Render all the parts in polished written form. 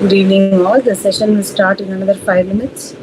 Good evening, all. The session will start in another 5 minutes.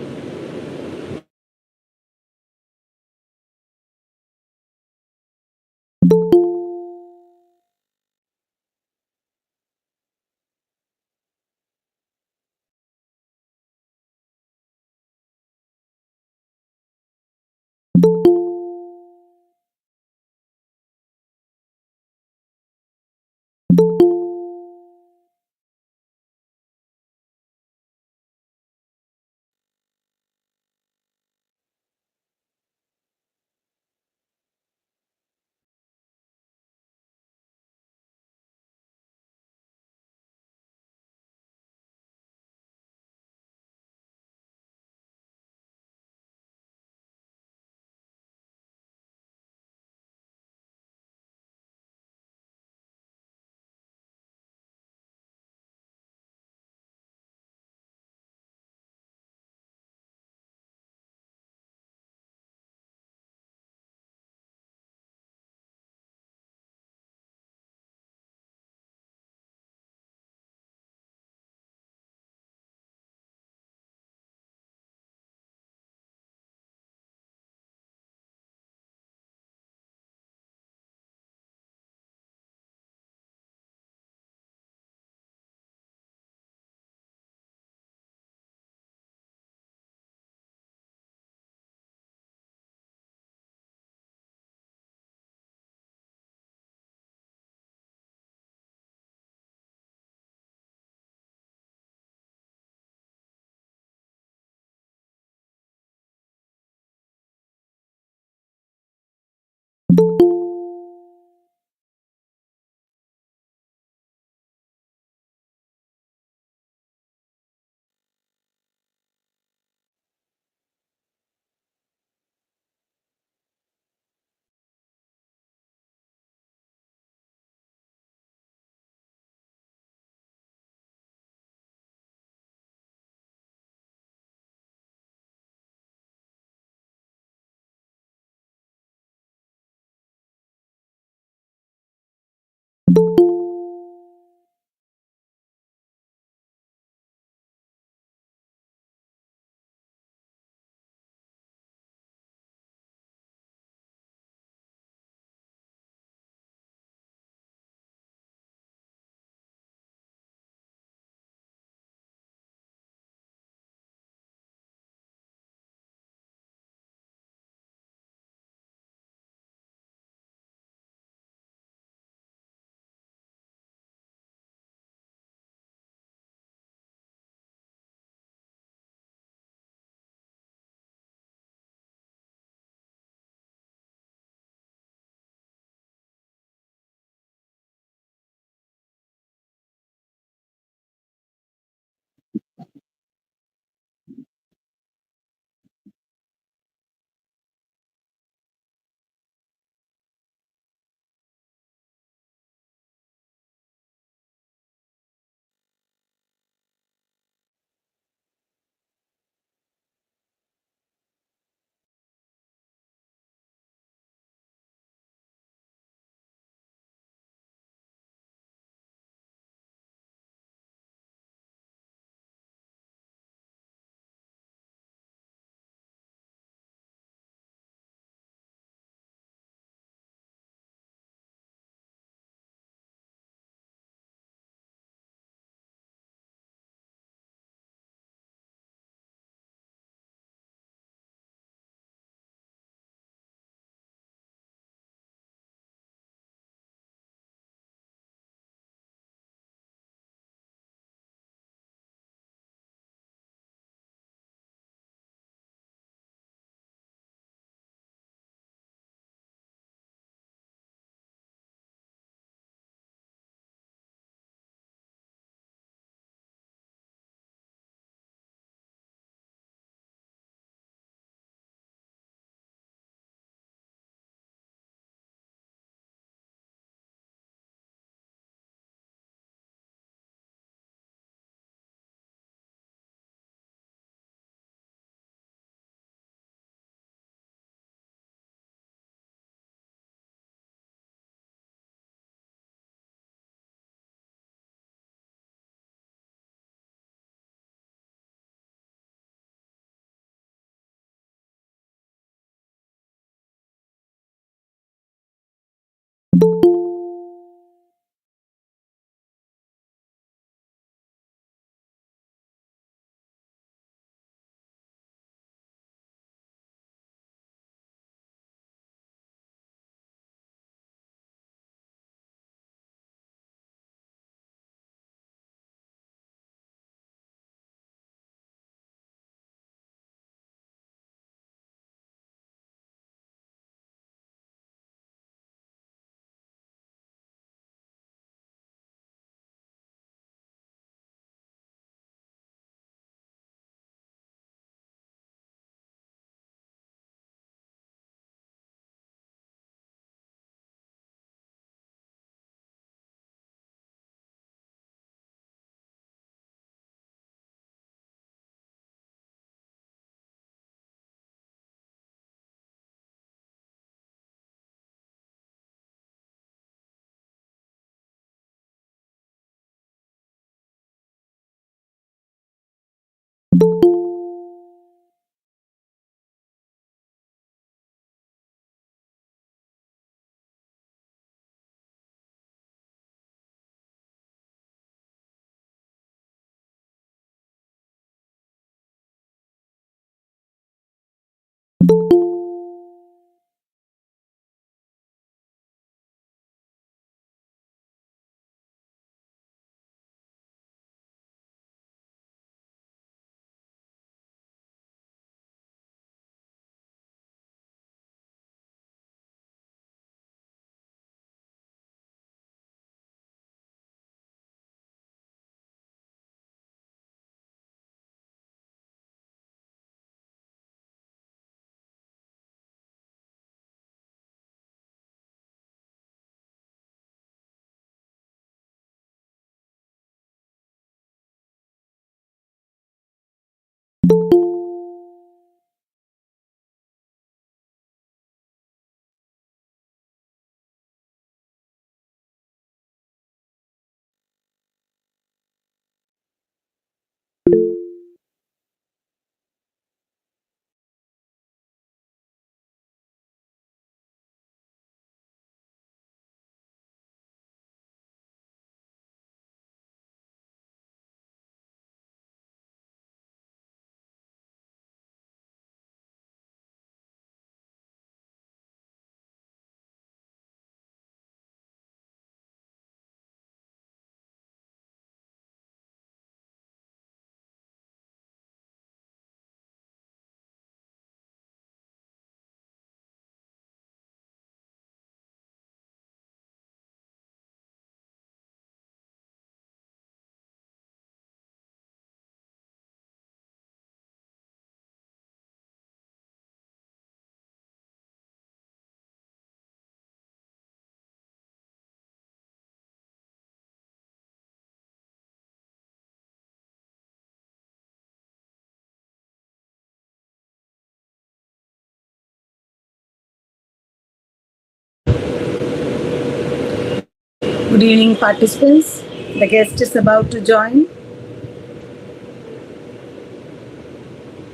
Good evening, participants. The guest is about to join.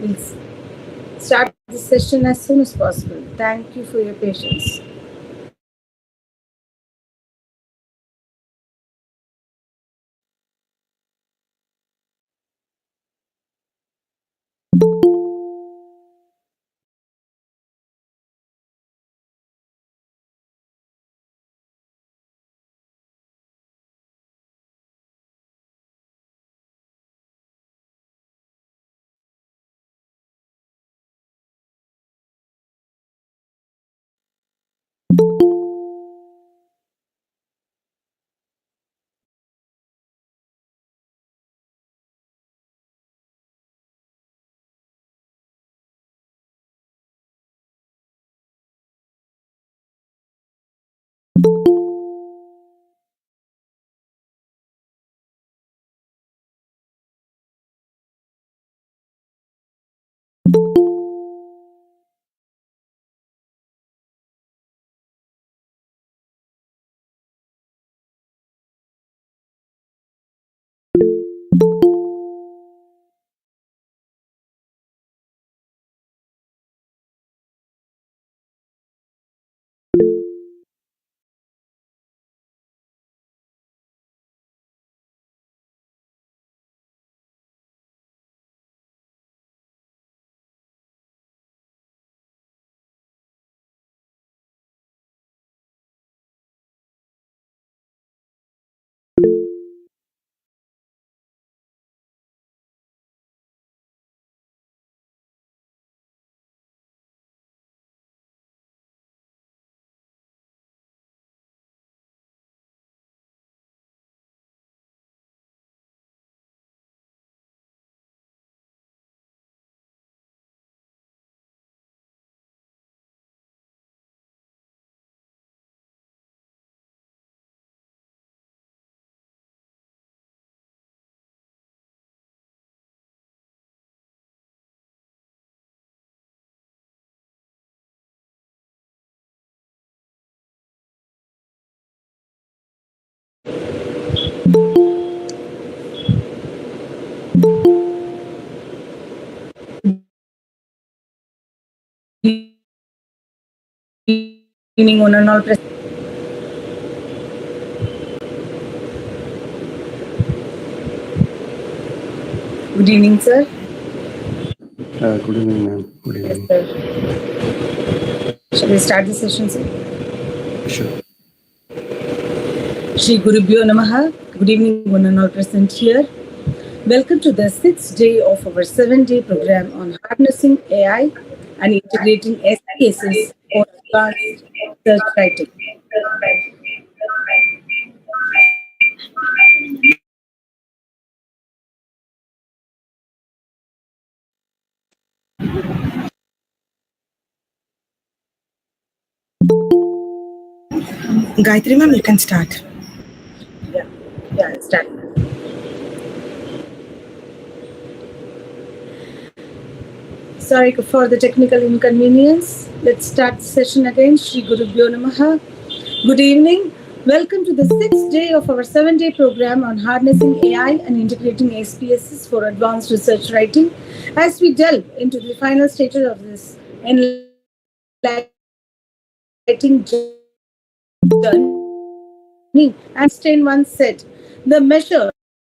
We'll start the session as soon as possible. Thank you for your patience. Evening, one and all present. Good evening, sir. Good evening, ma'am. Good evening. Yes, sir. Shall we start the session, sir? Sure. Shri Gurubhyo Namaha. Good evening, one and all present here. Welcome to the 6th day of our 7-day program on harnessing AI and integrating SPSS for advanced research writing. Gayatri ma'am, you can start. Yeah, start. Sorry for the technical inconvenience. Let's start the session again. Shri Gurubhyo Namaha. Good evening. Welcome to the 6th day of our 7-day program on harnessing AI and integrating SPSS for advanced research writing. As we delve into the final stages of this enlightening journey, Einstein once said, the measure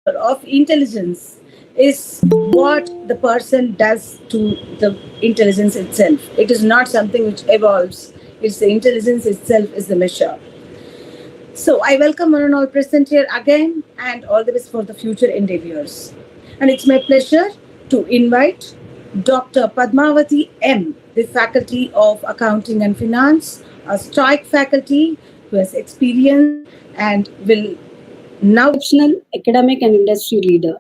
of intelligence is what the person does to the intelligence itself. It is not something which evolves. It's the intelligence itself is the measure. So I welcome one and all present here again and all the best for the future endeavors. And it's my pleasure to invite Dr. Padmavati M., the Faculty of Accounting and Finance, a strike faculty who has experience and will now exceptional academic and industry leader.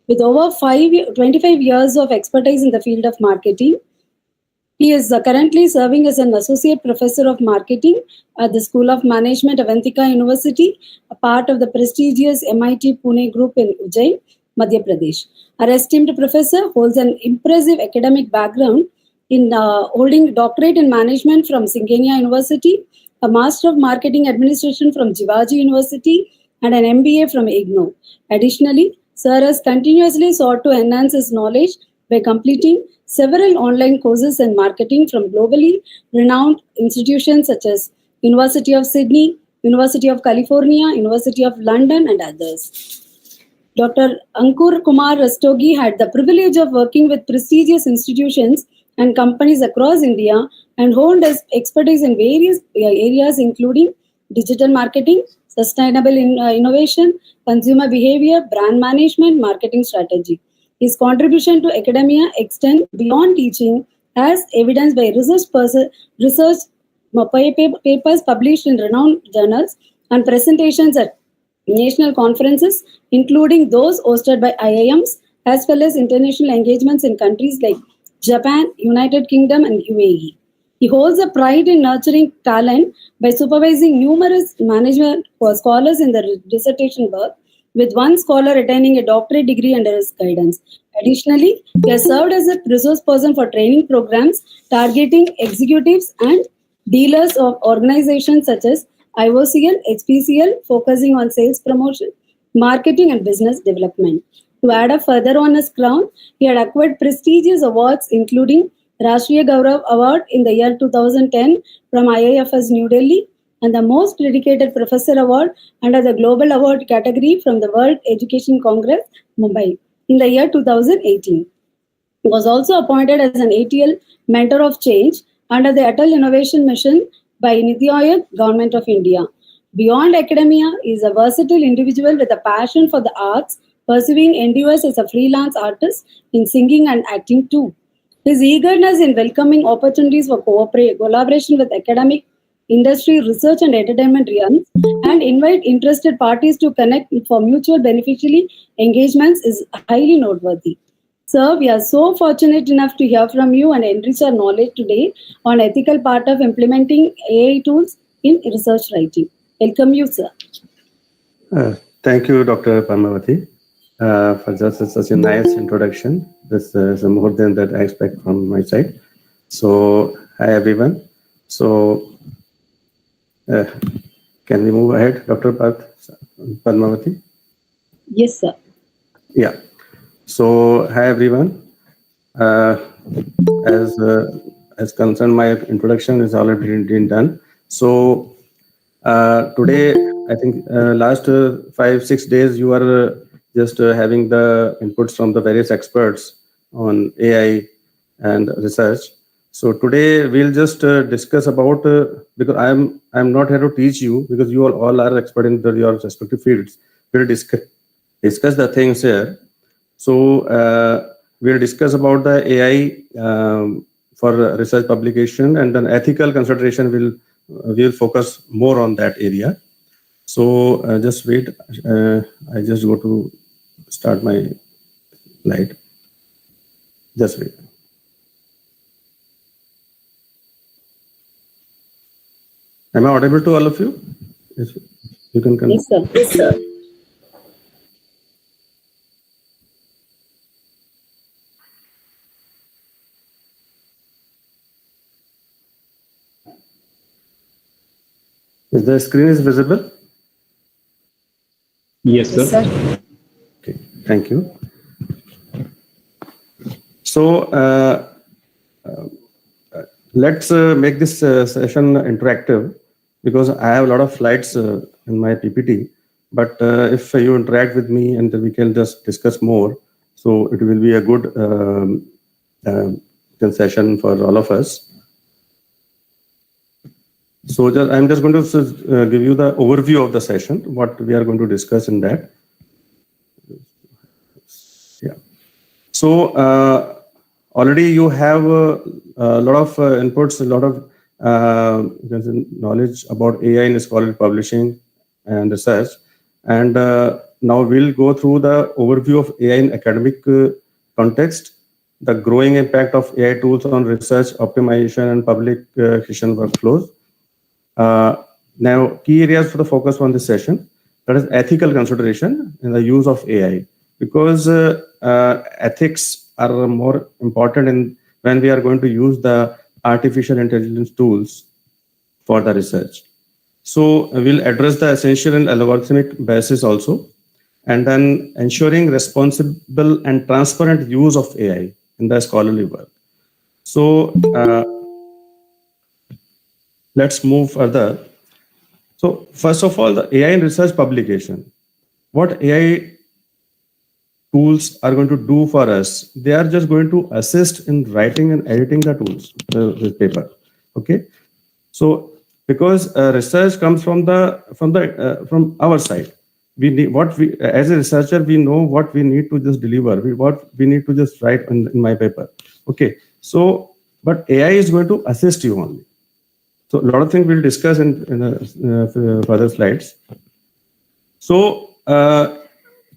With over 25 years of expertise in the field of marketing, he is currently serving as an associate professor of marketing at the School of Management of Avantika University, a part of the prestigious MIT Pune group in Ujjain, Madhya Pradesh. Our esteemed professor holds an impressive academic background in holding doctorate in management from Singhania University, a Master of Marketing Administration from Jivaji University, and an MBA from IGNOU. Additionally, Sir has continuously sought to enhance his knowledge by completing several online courses in marketing from globally renowned institutions such as University of Sydney, University of California, University of London, and others. Dr. Ankur Kumar Rastogi had the privilege of working with prestigious institutions and companies across India and honed his expertise in various areas including digital marketing, sustainable innovation, consumer behavior, brand management, marketing strategy. His contribution to academia extend beyond teaching as evidenced by research papers published in renowned journals and presentations at national conferences, including those hosted by IIMs, as well as international engagements in countries like Japan, United Kingdom, and UAE. He holds a pride in nurturing talent by supervising numerous management scholars in their dissertation work, with one scholar attaining a doctorate degree under his guidance. Additionally, he has served as a resource person for training programs targeting executives and dealers of organizations such as IOCL, HPCL, focusing on sales promotion, marketing, and business development. To add a further on his crown, he had acquired prestigious awards including Rashtriya Gaurav Award in the year 2010 from IIFS New Delhi and the Most Dedicated Professor Award under the Global Award category from the World Education Congress, Mumbai, in the year 2018. He was also appointed as an ATL Mentor of Change under the Atal Innovation Mission by Niti Aayog, Government of India. Beyond academia, he is a versatile individual with a passion for the arts, pursuing endeavors as a freelance artist in singing and acting too. His eagerness in welcoming opportunities for collaboration with academic, industry, research, and entertainment realms and invite interested parties to connect for mutual beneficial engagements is highly noteworthy. Sir, we are so fortunate enough to hear from you and enrich our knowledge today on ethical part of implementing AI tools in research writing. Welcome you, sir. Thank you, Dr. Padmavati, for just such a nice introduction. This is more than that I expect from my side. So, hi everyone. So, can we move ahead, Dr. Padmavati? Yes, sir. Yeah. So, hi everyone. As concerned, my introduction is already been done. So, today, I think last 5-6 days, you are just having the inputs from the various experts on AI and research. So today we'll just discuss about because I'm not here to teach you because you all are expert in your respective fields. We'll discuss the things here. So we'll discuss about the AI for research publication, and then ethical consideration we'll focus more on that area. So just wait. I just go to start my slide. Just wait. Am I audible to all of you? Yes, you can come. Yes, sir. Yes, sir. Is the screen is visible? Yes, sir. Yes, sir. Okay, thank you. So let's make this session interactive because I have a lot of slides in my PPT. But if you interact with me and we can just discuss more, so it will be a good session for all of us. So I'm just going to give you the overview of the session, what we are going to discuss in that. Yeah. So already you have a lot of inputs, a lot of knowledge about AI in scholarly publishing and research. And now we'll go through the overview of AI in academic context, the growing impact of AI tools on research optimization and publication workflows. Now, key areas for the focus on this session, that is ethical consideration in the use of AI, because ethics are more important when we are going to use the artificial intelligence tools for the research. So we'll address the essential and algorithmic basis also, and then ensuring responsible and transparent use of AI in the scholarly work. So let's move further. So first of all, the AI in research publication. What AI tools are going to do for us? They are just going to assist in writing and editing the tools, the paper. Okay. So because research comes from from our side, we need what we as a researcher we know what we need to just deliver, what we need to just write in my paper. Okay. So but AI is going to assist you only. So a lot of things we'll discuss in further slides. So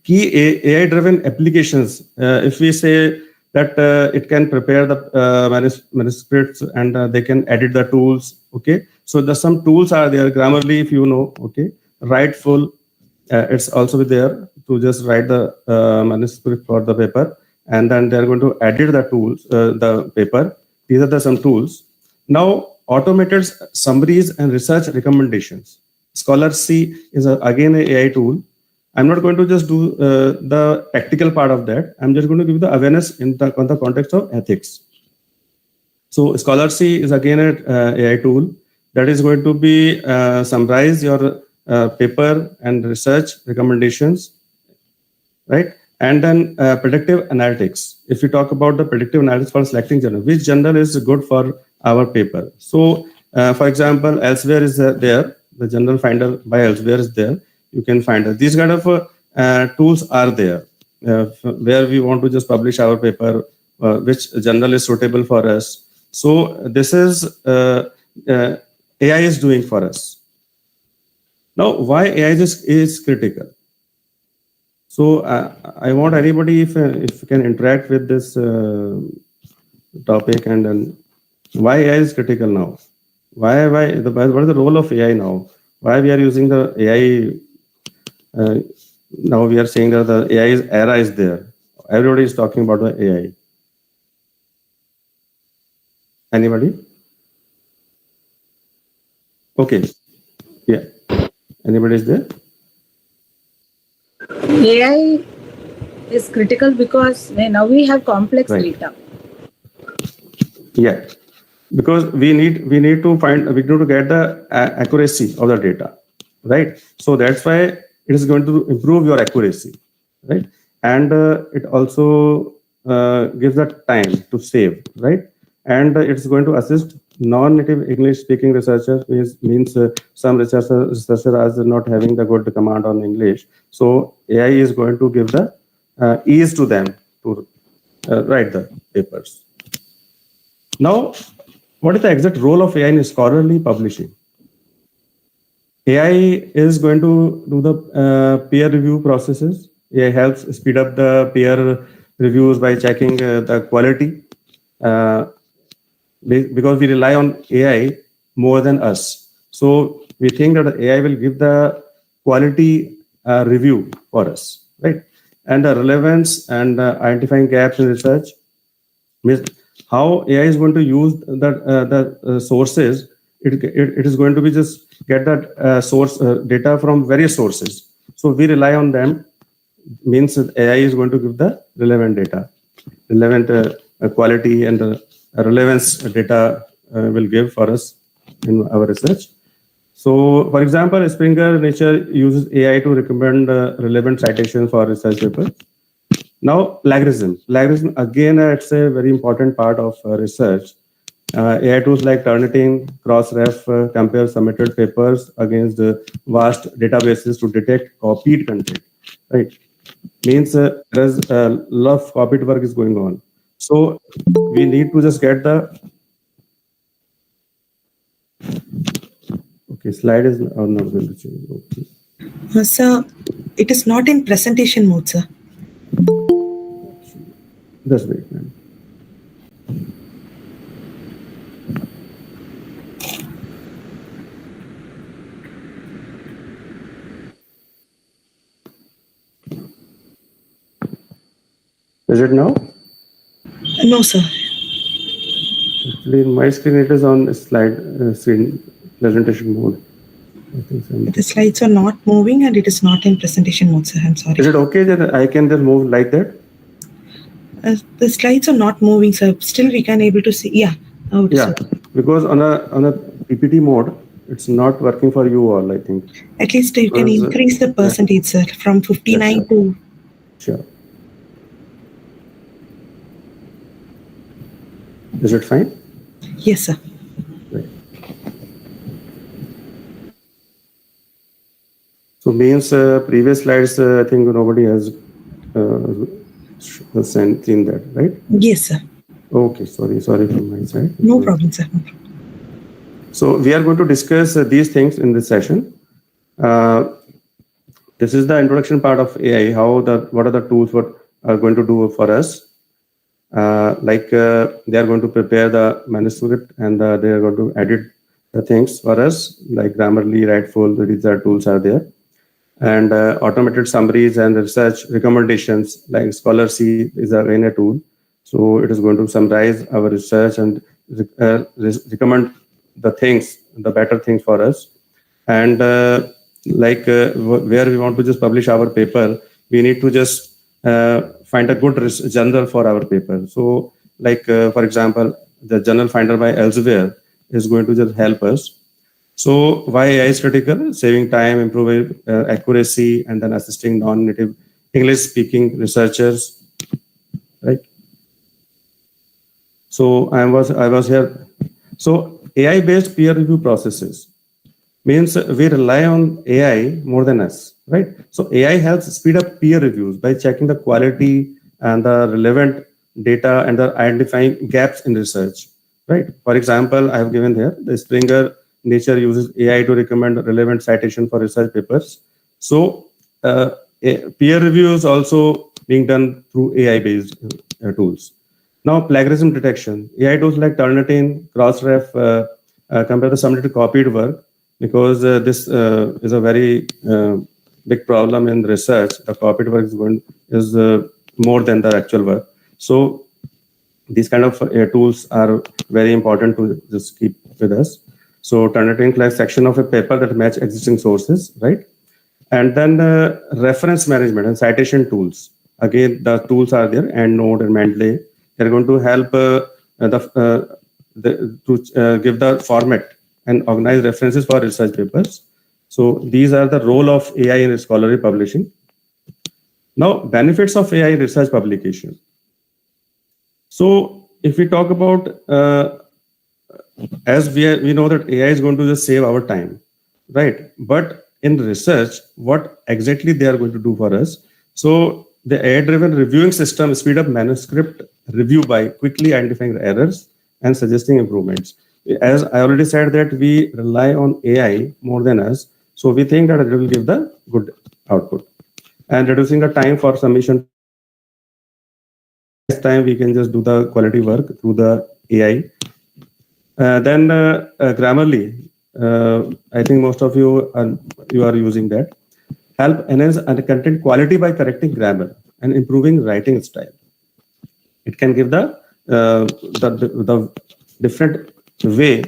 key AI-driven applications. If we say that it can prepare the manuscripts and they can edit the tools. Okay, so the some tools are there. Grammarly, if you know. Okay, Writeful. It's also there to just write the manuscript for the paper, and then they're going to edit the tools, the paper. These are the some tools. Now, automated summaries and research recommendations. Scholar C is again an AI tool. I'm not going to just do the practical part of that. I'm just going to give the awareness in the context of ethics. So Scholar C is again an AI tool that is going to be summarize your paper and research recommendations, right? And then predictive analytics. If we talk about the predictive analytics for selecting journal, which journal is good for our paper? So, for example, Elsewhere is there. The journal finder by Elsewhere is there. You can find it. These kind of tools are there where we want to just publish our paper, which journal is suitable for us. So this is AI is doing for us. Now, why AI is critical? So I want anybody if you can interact with this topic, and then why AI is critical now? What is the role of AI now? Why we are using the AI? Now we are saying that the AI era is there. Everybody is talking about the AI. Anybody? Okay. Yeah. Anybody is there? AI is critical because now we have complex Right. data. Yeah, because we need to get the accuracy of the data, right? So that's why it is going to improve your accuracy, right? And it also gives the time to save, right? And it's going to assist non-native English speaking researchers. Means some researchers are not having the good command on English, so AI is going to give the ease to them to write the papers. Now, what is the exact role of AI in scholarly publishing? AI is going to do the peer review processes. AI helps speed up the peer reviews by checking the quality, because we rely on AI more than us. So we think that AI will give the quality review for us, right? And the relevance and identifying gaps in research means how AI is going to use the sources. It is going to be just get that source data from various sources. So we rely on them. Means AI is going to give the relevant data, relevant quality and relevance data will give for us in our research. So, for example, Springer Nature uses AI to recommend relevant citations for research papers. Now, plagiarism again, it's a very important part of research. AI tools like Turnitin, Crossref compare submitted papers against the vast databases to detect copied content. Right? Means there's a lot of copied work is going on. So we need to just get the. Okay, slide is not going to change. Okay. Sir, it is not in presentation mode, sir. Just wait, ma'am. Is it now? No, sir. Actually, in my screen it is on slide screen presentation mode. I think so. The slides are not moving and it is not in presentation mode, sir. I'm sorry. Is it okay that I can just move like that? The slides are not moving, sir. Still, we can able to see. Yeah. Now it is Yeah, okay. because on a PPT mode, it's not working for you all, I think. At least you can Because, increase the yeah. percentage, sir, from 59 sure. to. Sure. Is it fine? Yes, sir. Right. So means previous slides, I think nobody has seen that, right? Yes, sir. Okay, sorry from my side. No problem, sir. No problem. So we are going to discuss these things in this session. This is the introduction part of AI. What are the tools what are going to do for us? They are going to prepare the manuscript and they are going to edit the things for us, like Grammarly, Writeful. These are tools are there, and automated summaries and research recommendations like Scholar-C is again a tool. So it is going to summarize our research and recommend the things, the better things for us. And where we want to just publish our paper, we need to just find a good journal for our paper. So for example, the journal finder by Elsewhere is going to just help us. So why AI is critical? Saving time, improving accuracy, and then assisting non-native English-speaking researchers, right? So I was here. So AI-based peer review processes means we rely on AI more than us, right? So AI helps speed up peer reviews by checking the quality and the relevant data and the identifying gaps in research, right? For example, I have given here the Springer Nature uses AI to recommend relevant citation for research papers. So peer review is also being done through AI-based tools. Now, plagiarism detection. AI tools like Turnitin, Crossref compare the submitted copied work because this is a very big problem in research. The copied work is more than the actual work. So these kind of tools are very important to just keep with us. So Turnitin collects section of a paper that match existing sources, right? And then reference management and citation tools. Again, the tools are there, EndNote and Mendeley. They're going to help to give the format and organize references for research papers. So these are the role of AI in scholarly publishing. Now, benefits of AI in research publication. So if we talk about, as we know that AI is going to just save our time, right? But in research, what exactly they are going to do for us? So the AI-driven reviewing system speed up manuscript review by quickly identifying errors and suggesting improvements. As I already said that we rely on AI more than us, so we think that it will give the good output. And reducing the time for submission to less time, we can just do the quality work through the AI. Then Grammarly, I think most of you are using that. Help enhance content quality by correcting grammar and improving writing style. It can give the different way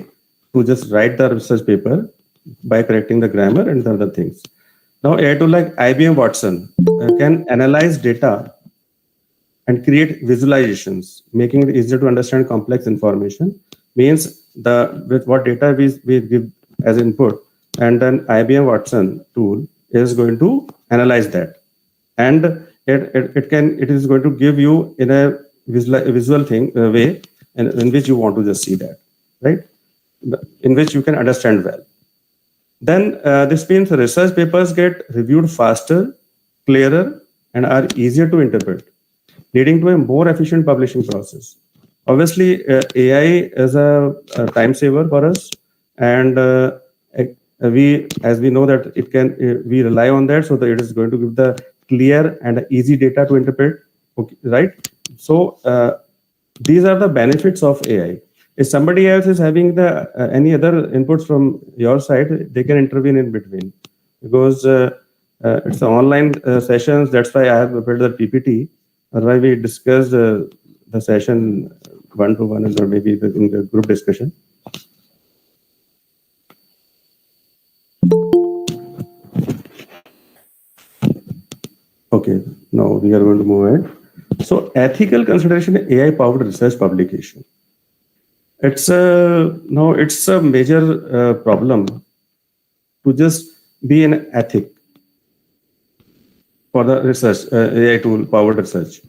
to just write the research paper by correcting the grammar and the other things. Now, AI tool like IBM Watson can analyze data and create visualizations, making it easier to understand complex information. Means with what data we give as input, and then IBM Watson tool is going to analyze that, and it is going to give you in a visual thing way, in which you want to just see that, right? In which you can understand well. Then this means research papers get reviewed faster, clearer, and are easier to interpret, leading to a more efficient publishing process. Obviously, AI is a time saver for us, and as we know that it can, we rely on that, so that it is going to give the clear and easy data to interpret, okay, right? So these are the benefits of AI. If somebody else is having the any other inputs from your side, they can intervene in between, because it's online sessions. That's why I have prepared the PPT. Otherwise, we discussed the session one to one, or maybe in the group discussion. Okay, now we are going to move ahead. So ethical consideration in AI powered research publication. It's a major problem to just be an ethic for the research, AI tool powered research.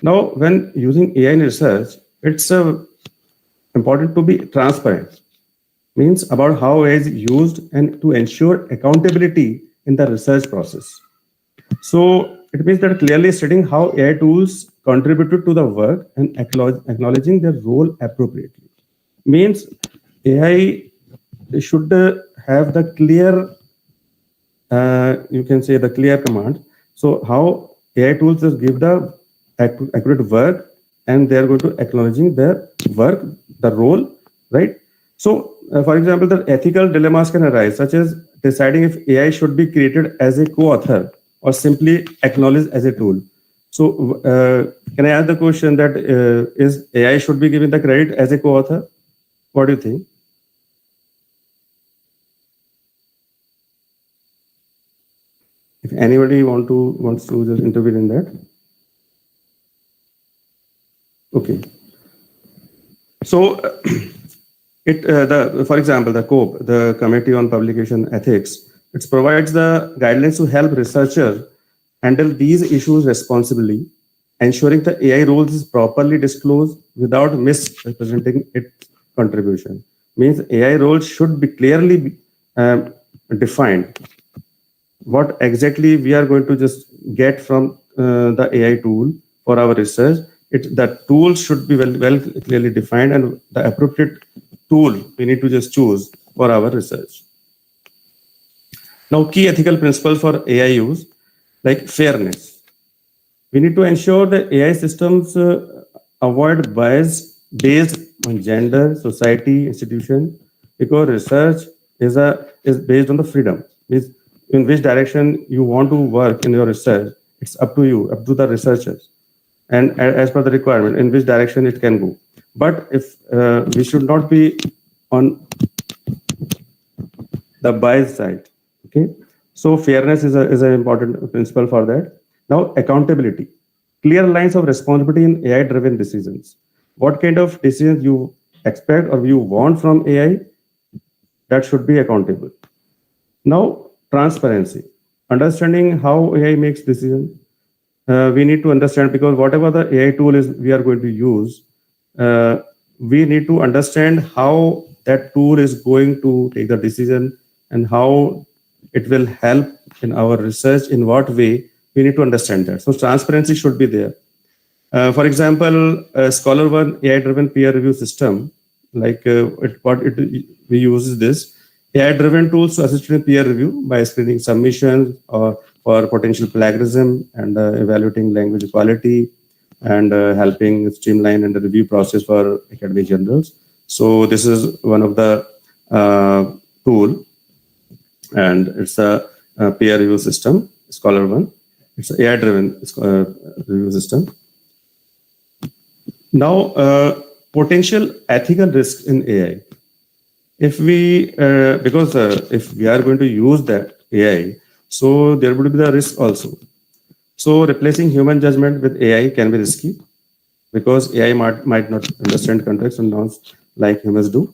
Now, when using AI in research, it's important to be transparent, means about how AI is used and to ensure accountability in the research process. So it means that clearly stating how AI tools contributed to the work and acknowledging their role appropriately. Means AI should have the clear, you can say the clear command. So how AI tools just give the accurate work and they are going to acknowledging their work, the role, right? So for example, the ethical dilemmas can arise, such as deciding if AI should be created as a co-author or simply acknowledged as a tool. So can I ask the question that is AI should be given the credit as a co-author? What do you think? If anybody wants to just intervene in that. Okay. So for example, the COPE, the Committee on Publication Ethics, it provides the guidelines to help researchers handle these issues responsibly, ensuring the AI rules is properly disclosed without misrepresenting its contribution. Means AI roles should be clearly defined. What exactly we are going to just get from the AI tool for our research, the tool should be well clearly defined, and the appropriate tool we need to just choose for our research. Now, key ethical principles for AI use, like fairness. We need to ensure that AI systems avoid bias based on gender, society, institution, because research is based on the freedom. Means in which direction you want to work in your research, it's up to you, up to the researchers, and as per the requirement, in which direction it can go. But if we should not be on the bias side, okay. So fairness is an important principle for that. Now, accountability, clear lines of responsibility in AI-driven decisions. What kind of decisions you expect or you want from AI, that should be accountable. Now, transparency, understanding how AI makes decisions. We need to understand, because whatever the AI tool is we are going to use, we need to understand how that tool is going to take the decision and how it will help in our research, in what way. We need to understand that. So transparency should be there. For example, ScholarOne AI-driven peer review system, like we use is this AI-driven tools to assist in peer review by screening submissions or for potential plagiarism and evaluating language quality and helping streamline and the review process for academic journals. So this is one of the tool, and it's a peer review system, ScholarOne. It's an AI-driven review system. Now, potential ethical risks in AI. If we, if we are going to use that AI, so there would be the risk also. So replacing human judgment with AI can be risky, because AI might not understand context and norms like humans do.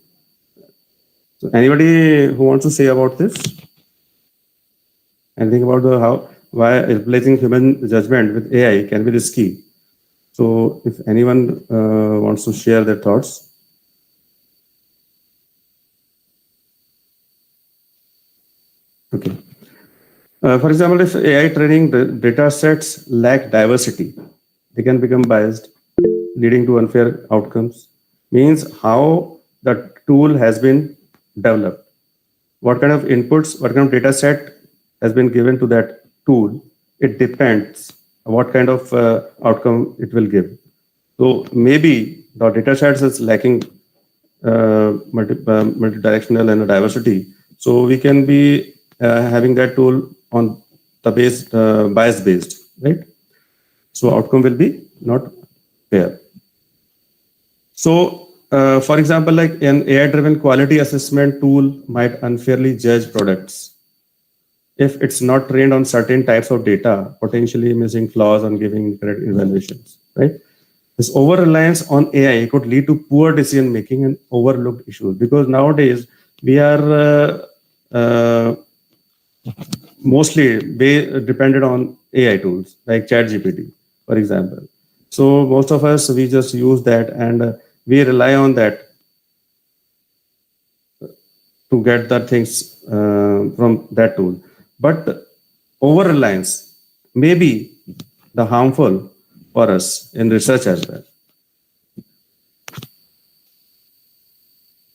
So anybody who wants to say about this? Anything about why replacing human judgment with AI can be risky? So if anyone wants to share their thoughts. Okay. For example, if AI training data sets lack diversity, they can become biased, leading to unfair outcomes. Means how the tool has been developed, what kind of inputs, what kind of data set has been given to that tool. It depends what kind of outcome it will give. So maybe the data sets is lacking multidirectional and diversity. So we can be having that tool on the bias based, right? So outcome will be not fair. So for example, like an AI-driven quality assessment tool might unfairly judge products. if it's not trained on certain types of data, potentially missing flaws and giving correct evaluations, right? This over-reliance on AI could lead to poor decision-making and overlooked issues, because nowadays we are mostly dependent on AI tools like ChatGPT, for example. So most of us, we just use that, and we rely on that to get the things from that tool. But over-reliance may be the harmful for us in research as well.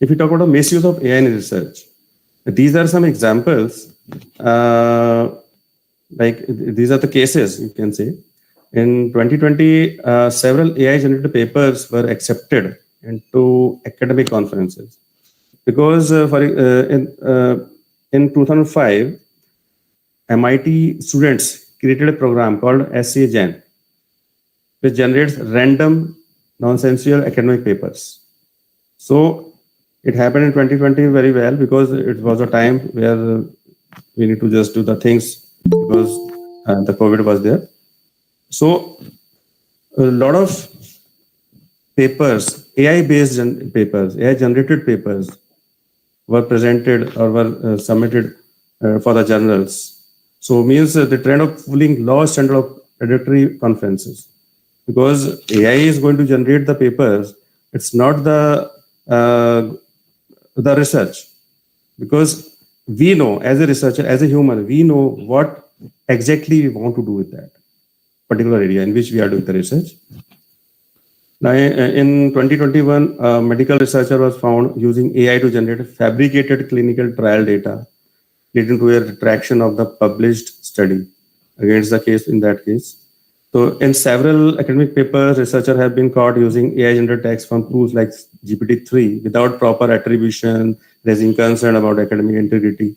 If we talk about the misuse of AI in research, these are some examples. Like these are the cases, you can say. In 2020, several AI-generated papers were accepted into academic conferences because in 2005, MIT students created a program called SCGen, which generates random nonsensical academic papers. So it happened in 2020 very well, because it was a time where we need to just do the things because the COVID was there. So a lot of papers, AI-based papers, AI-generated papers were presented or were submitted for the journals. So means the trend of pulling lost and of predatory conferences, because AI is going to generate the papers. It's not the research, because we know as a researcher, as a human, we know what exactly we want to do with that particular area in which we are doing the research. Now, in 2021, a medical researcher was found using AI to generate fabricated clinical trial data, leading to a retraction of the published study against the case in that case. So in several academic papers, researchers have been caught using AI-generated text from tools like GPT-3 without proper attribution, raising concern about academic integrity.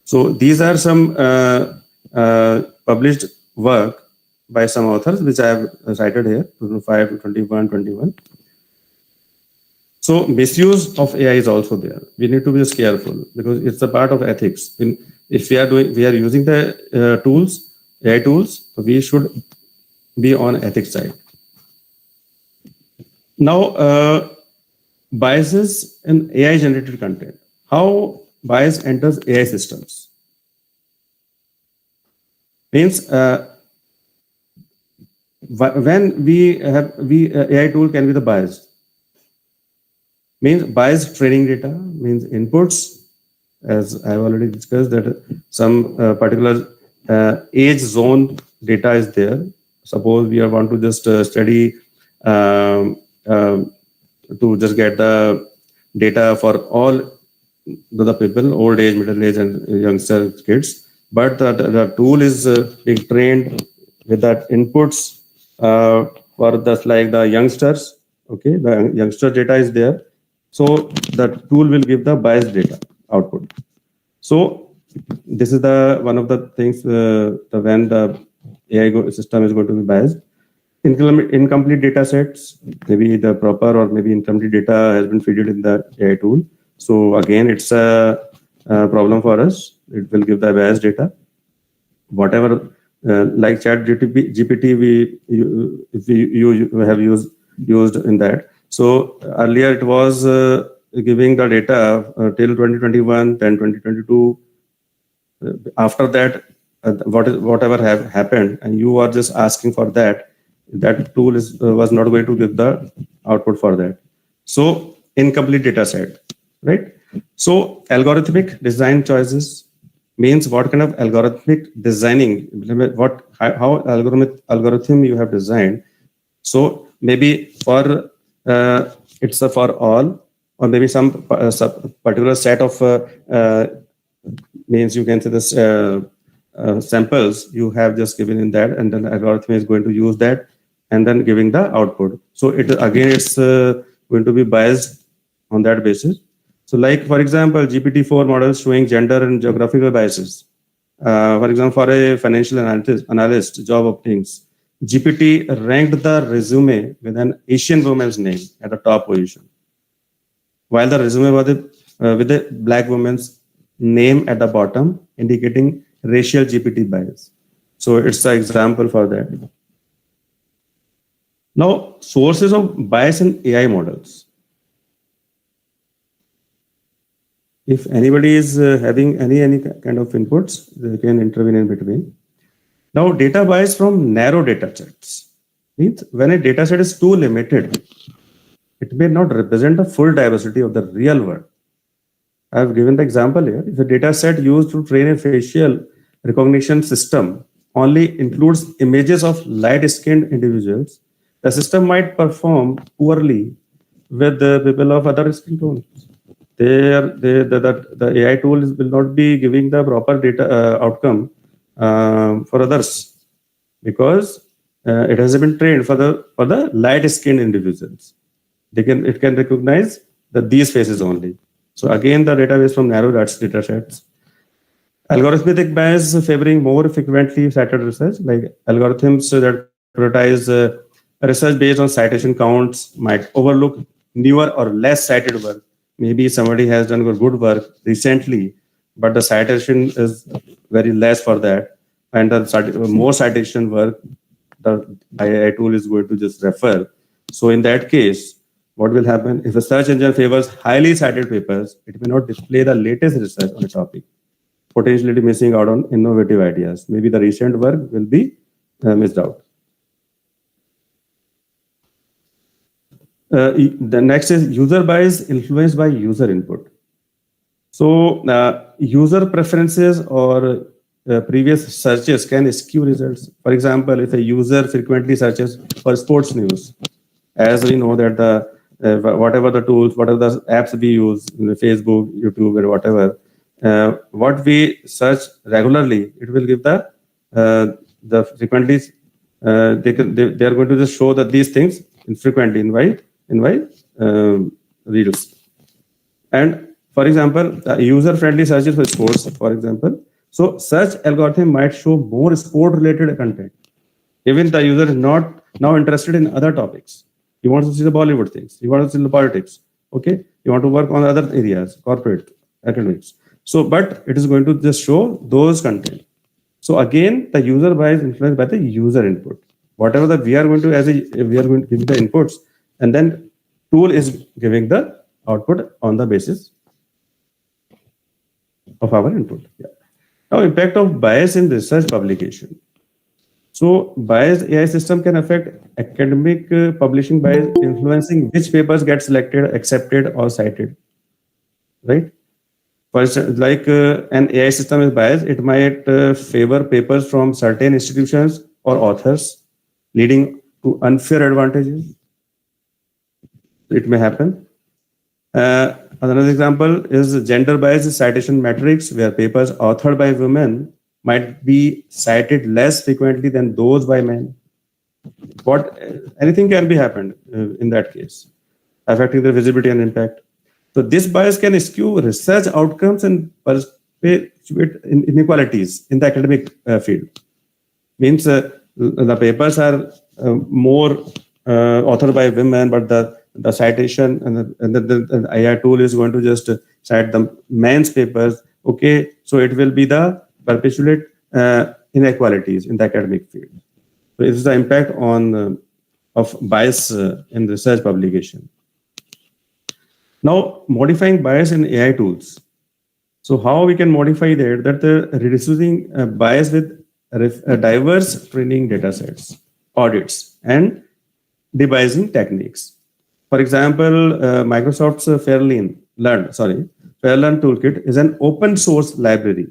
So these are some published work by some authors, which I have cited here, 2005 to 21. So misuse of AI is also there. We need to be just careful, because it's a part of ethics. If we are using the tools, AI tools, we should be on ethics side. Now, biases in AI generated content. How bias enters AI systems? Means when we have AI tool can be the biased. Means biased training data means inputs, as I've already discussed, that some particular age zone data is there. Suppose we want to just study to just get the data for all the people, old age, middle age, and youngster kids, but the tool is being trained with that inputs for the youngsters. Okay, the youngster data is there, so the tool will give the biased data output. So this is the one of the things when the AI system is going to be biased. Incomplete data sets, maybe the proper or maybe incomplete data has been fed in the AI tool. So again, it's a problem for us. It will give the biased data. Whatever like GPT, you have used in that. So earlier it was giving the data till 2021, then 2022. After that, whatever have happened, and you are just asking for that tool was not going to give the output for that. So incomplete data set, right? So algorithmic design choices means what kind of algorithmic designing, how algorithm you have designed. So maybe for it's for all, or maybe some particular set of means you can say this samples you have just given in that, and then the algorithm is going to use that and then giving the output. So it again, it's going to be biased on that basis. So like, for example, GPT-4 models showing gender and geographical biases. For example, for a financial analyst job openings, GPT ranked the resume with an Asian woman's name at the top position, while the resume was with a black woman's name at the bottom, indicating racial GPT bias. So it's the example for that. Now, sources of bias in AI models. If anybody is having any kind of inputs, they can intervene in between. Now, data bias from narrow data sets means when a data set is too limited, it may not represent the full diversity of the real world. I have given the example here. If a data set used to train a facial recognition system only includes images of light-skinned individuals, the system might perform poorly with the people of other skin tones. The AI tool will not be giving the proper data outcome for others because it has been trained for the light-skinned individuals. It can recognize these faces only. So again, the database from narrow data sets. Algorithmic bias favoring more frequently cited research, like algorithms that prioritize research based on citation counts might overlook newer or less cited work. Maybe somebody has done good work recently, but the citation is very less for that. And the more citation work, the AI tool is going to just refer. So in that case, what will happen? If a search engine favors highly cited papers, it may not display the latest research on a topic, potentially missing out on innovative ideas. Maybe the recent work will be missed out. The next is user bias influenced by user input. So user preferences or previous searches can skew results. For example, if a user frequently searches for sports news, as we know that whatever the tools, whatever the apps we use, Facebook, YouTube, or whatever, what we search regularly, it will give the frequently. They are going to just show that these things infrequently in reels. And for example, user-friendly searches for sports, for example. So search algorithm might show more sport-related content. Even the user is not now interested in other topics. He wants to see the Bollywood things. He wants to see the politics. Okay, you want to work on other areas, corporate, academics. So, but it is going to just show those content. So again, the user bias influenced by the user input. Whatever that we are going to we are going to give the inputs, and then tool is giving the output on the basis of our input. Yeah. Now, impact of bias in research publication. So, biased AI system can affect academic publishing by influencing which papers get selected, accepted, or cited. Right? For instance, like an AI system is biased, it might favor papers from certain institutions or authors, leading to unfair advantages. It may happen. Another example is gender bias citation metrics, where papers authored by women might be cited less frequently than those by men. Anything can be happened in that case, affecting the visibility and impact. So this bias can skew research outcomes and perpetuate inequalities in the academic field. Means the papers are more authored by women, but the citation and the AI tool is going to just cite the men's papers. Okay, so it will be the perpetuate inequalities in the academic field. So it is the impact of bias in research publication. Now, modifying bias in AI tools. So how we can modify that reducing bias with diverse training data sets, audits, and debiasing techniques. For example, Microsoft's Fairlearn toolkit is an open source library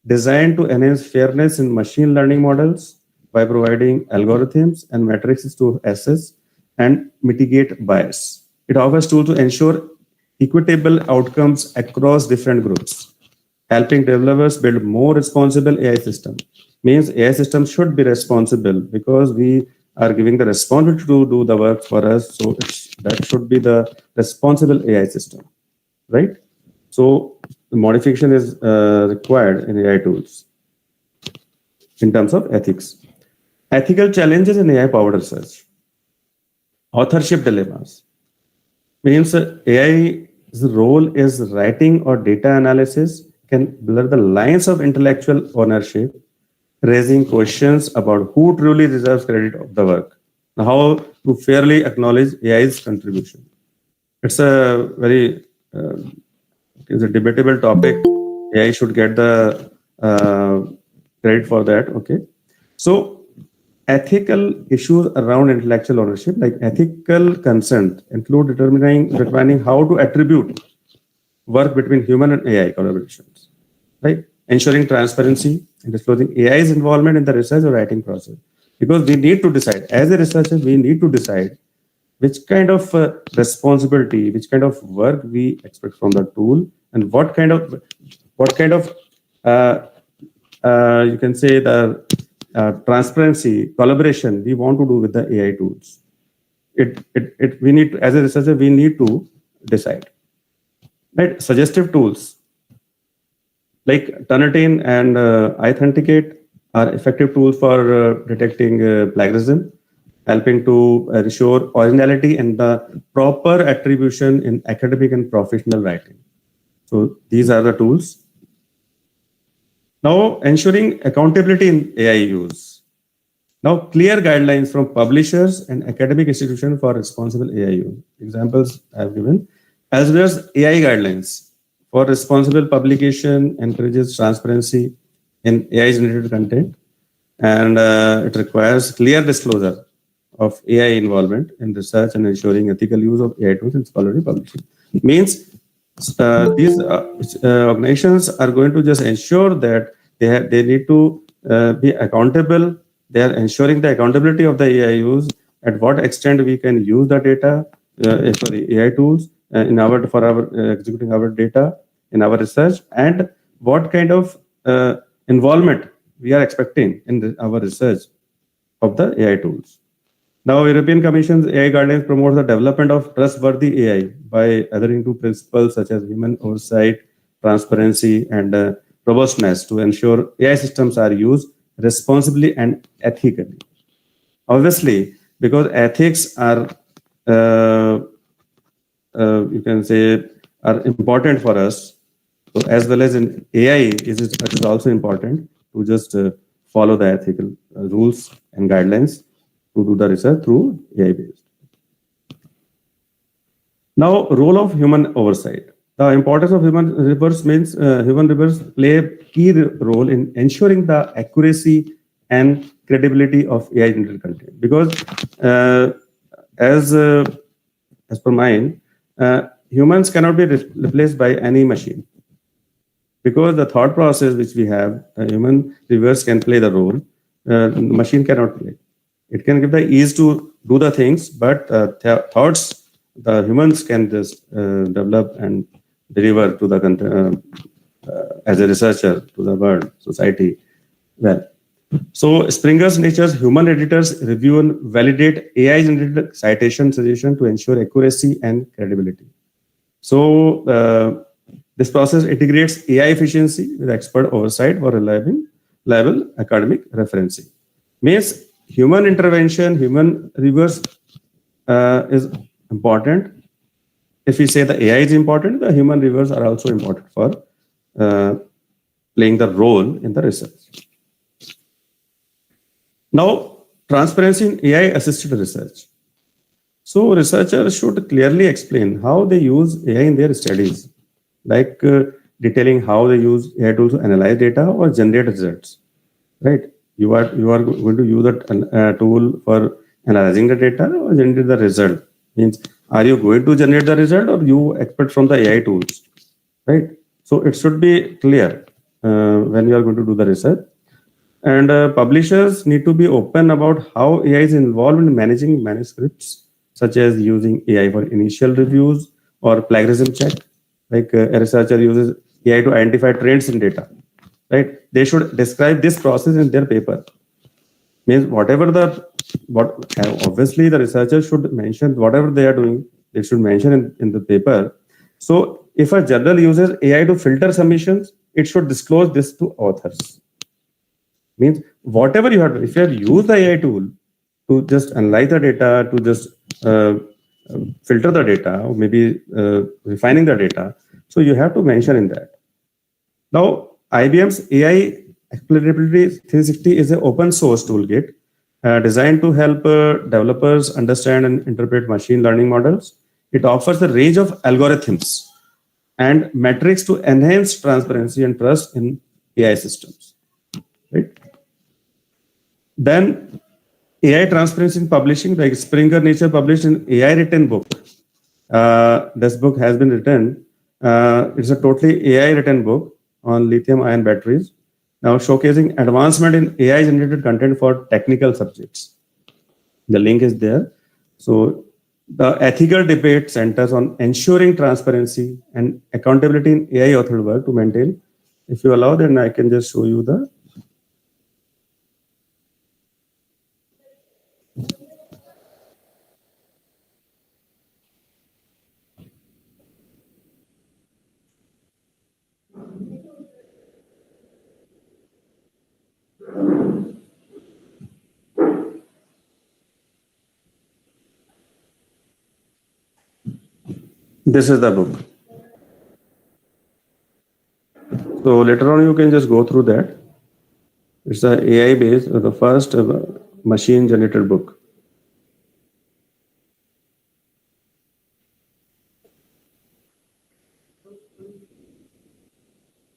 designed to enhance fairness in machine learning models by providing algorithms and metrics to assess and mitigate bias. It offers tools to ensure equitable outcomes across different groups, helping developers build more responsible AI systems. Means AI systems should be responsible because we are giving the responsibility to do the work for us. So that should be the responsible AI system, right? So the modification is required in AI tools in terms of ethics. Ethical challenges in AI-powered research. Authorship dilemmas. Means AI's role is writing or data analysis can blur the lines of intellectual ownership, raising questions about who truly deserves credit of the work, and how to fairly acknowledge AI's contribution. It's a very it's a debatable topic. AI should get the credit for that. Okay, so ethical issues around intellectual ownership, like ethical consent, include determining how to attribute work between human and AI collaborations, right? Ensuring transparency and disclosing AI's involvement in the research or writing process. Because we need to decide, as a researcher, we need to decide which kind of responsibility, which kind of work we expect from the tool, and what kind of uh, you can say the transparency, collaboration we want to do with the AI tools. We need to, as a researcher, we need to decide. Right? Suggestive tools like Turnitin and iAuthenticate are effective tools for detecting plagiarism, helping to ensure originality and the proper attribution in academic and professional writing. So these are the tools. Now, ensuring accountability in AI use. Now, clear guidelines from publishers and academic institutions for responsible AI use. Examples I have given, as well as AI guidelines for responsible publication encourages transparency in AI-generated content, and it requires clear disclosure of AI involvement in research and ensuring ethical use of AI tools in scholarly publishing. Means these organizations are going to just ensure that they need to be accountable. They are ensuring the accountability of the AI use, at what extent we can use the data for the AI tools for our executing our data in our research, and what kind of involvement we are expecting in our research of the AI tools. Now, European Commission's AI guidelines promotes the development of trustworthy AI by adhering to principles such as human oversight, transparency, and robustness to ensure AI systems are used responsibly and ethically. Obviously, because ethics are, you can say, are important for us, so as well as in AI, it is also important to just follow the ethical rules and guidelines to do the research through AI based. Now, role of human oversight. The importance of human reviewers means human reviewers play a key role in ensuring the accuracy and credibility of AI generated content. Because as per mine, humans cannot be replaced by any machine. Because the thought process which we have, human reviewers can play the role, machine cannot play. It can give the ease to do the things, but thoughts, the humans can just develop and deliver to the as a researcher to the world, society. Well, so Springer's Nature's human editors review and validate AI-generated citation suggestion to ensure accuracy and credibility. So this process integrates AI efficiency with expert oversight for reliable academic referencing. Means human intervention, human reviewers is important. If we say the AI is important, the human reviewers are also important for playing the role in the research. Now, transparency in AI-assisted research. So researchers should clearly explain how they use AI in their studies, like detailing how they use AI tools to analyze data or generate results. Right? You are going to use a tool for analyzing the data or generate the result. Means, are you going to generate the result or you expect from the AI tools? Right? So it should be clear when you are going to do the research. And publishers need to be open about how AI is involved in managing manuscripts, such as using AI for initial reviews or plagiarism check. Like a researcher uses AI to identify trends in data. Right? They should describe this process in their paper. Means obviously the researcher should mention whatever they are doing. They should mention in the paper. So if a journal uses AI to filter submissions, it should disclose this to authors. Means whatever you have, if you have used the AI tool to just analyze the data, to just filter the data, or maybe refining the data, so you have to mention in that. Now, IBM's AI Explainability 360 is an open source toolkit designed to help developers understand and interpret machine learning models. It offers a range of algorithms and metrics to enhance transparency and trust in AI systems. Right? Then AI transparency in publishing, like Springer Nature published an AI written book. This book has been written. It's a totally AI written book on lithium ion batteries, now showcasing advancement in AI generated content for technical subjects. The link is there. So the ethical debate centers on ensuring transparency and accountability in AI authored work to maintain. If you allow, then I can just show you the. This is the book. So later on, you can just go through that. It's a AI based, the first machine generated book.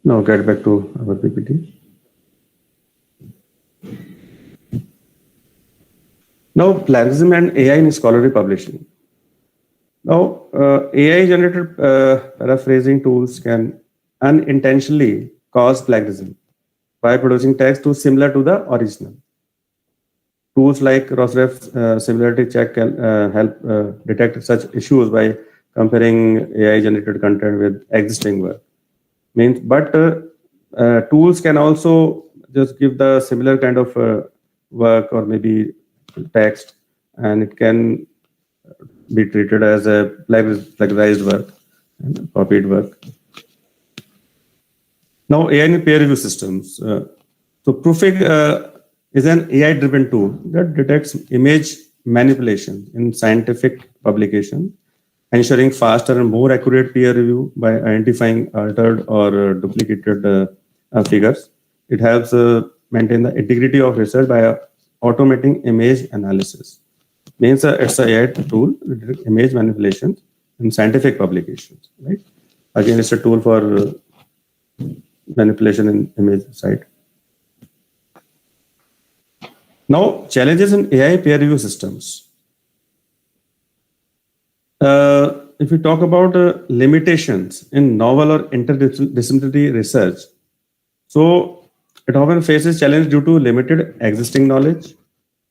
Now get back to our PPT. Now plagiarism and AI in scholarly publishing. Now AI generated paraphrasing tools can unintentionally cause plagiarism by producing text too similar to the original. Tools like Crossref similarity check can help detect such issues by comparing AI generated content with existing work. But tools can also just give the similar kind of work or maybe text, and it can be treated as a plagiarized work and copied work. Now, AI in peer review systems. So proofing is an AI-driven tool that detects image manipulation in scientific publication, ensuring faster and more accurate peer review by identifying altered or duplicated figures. It helps maintain the integrity of research by automating image analysis. Means it's a AI tool, image manipulation in scientific publications. Right? Again, it's a tool for manipulation in image site. Now, challenges in AI peer review systems. If we talk about limitations in novel or interdisciplinary research, so it often faces challenge due to limited existing knowledge,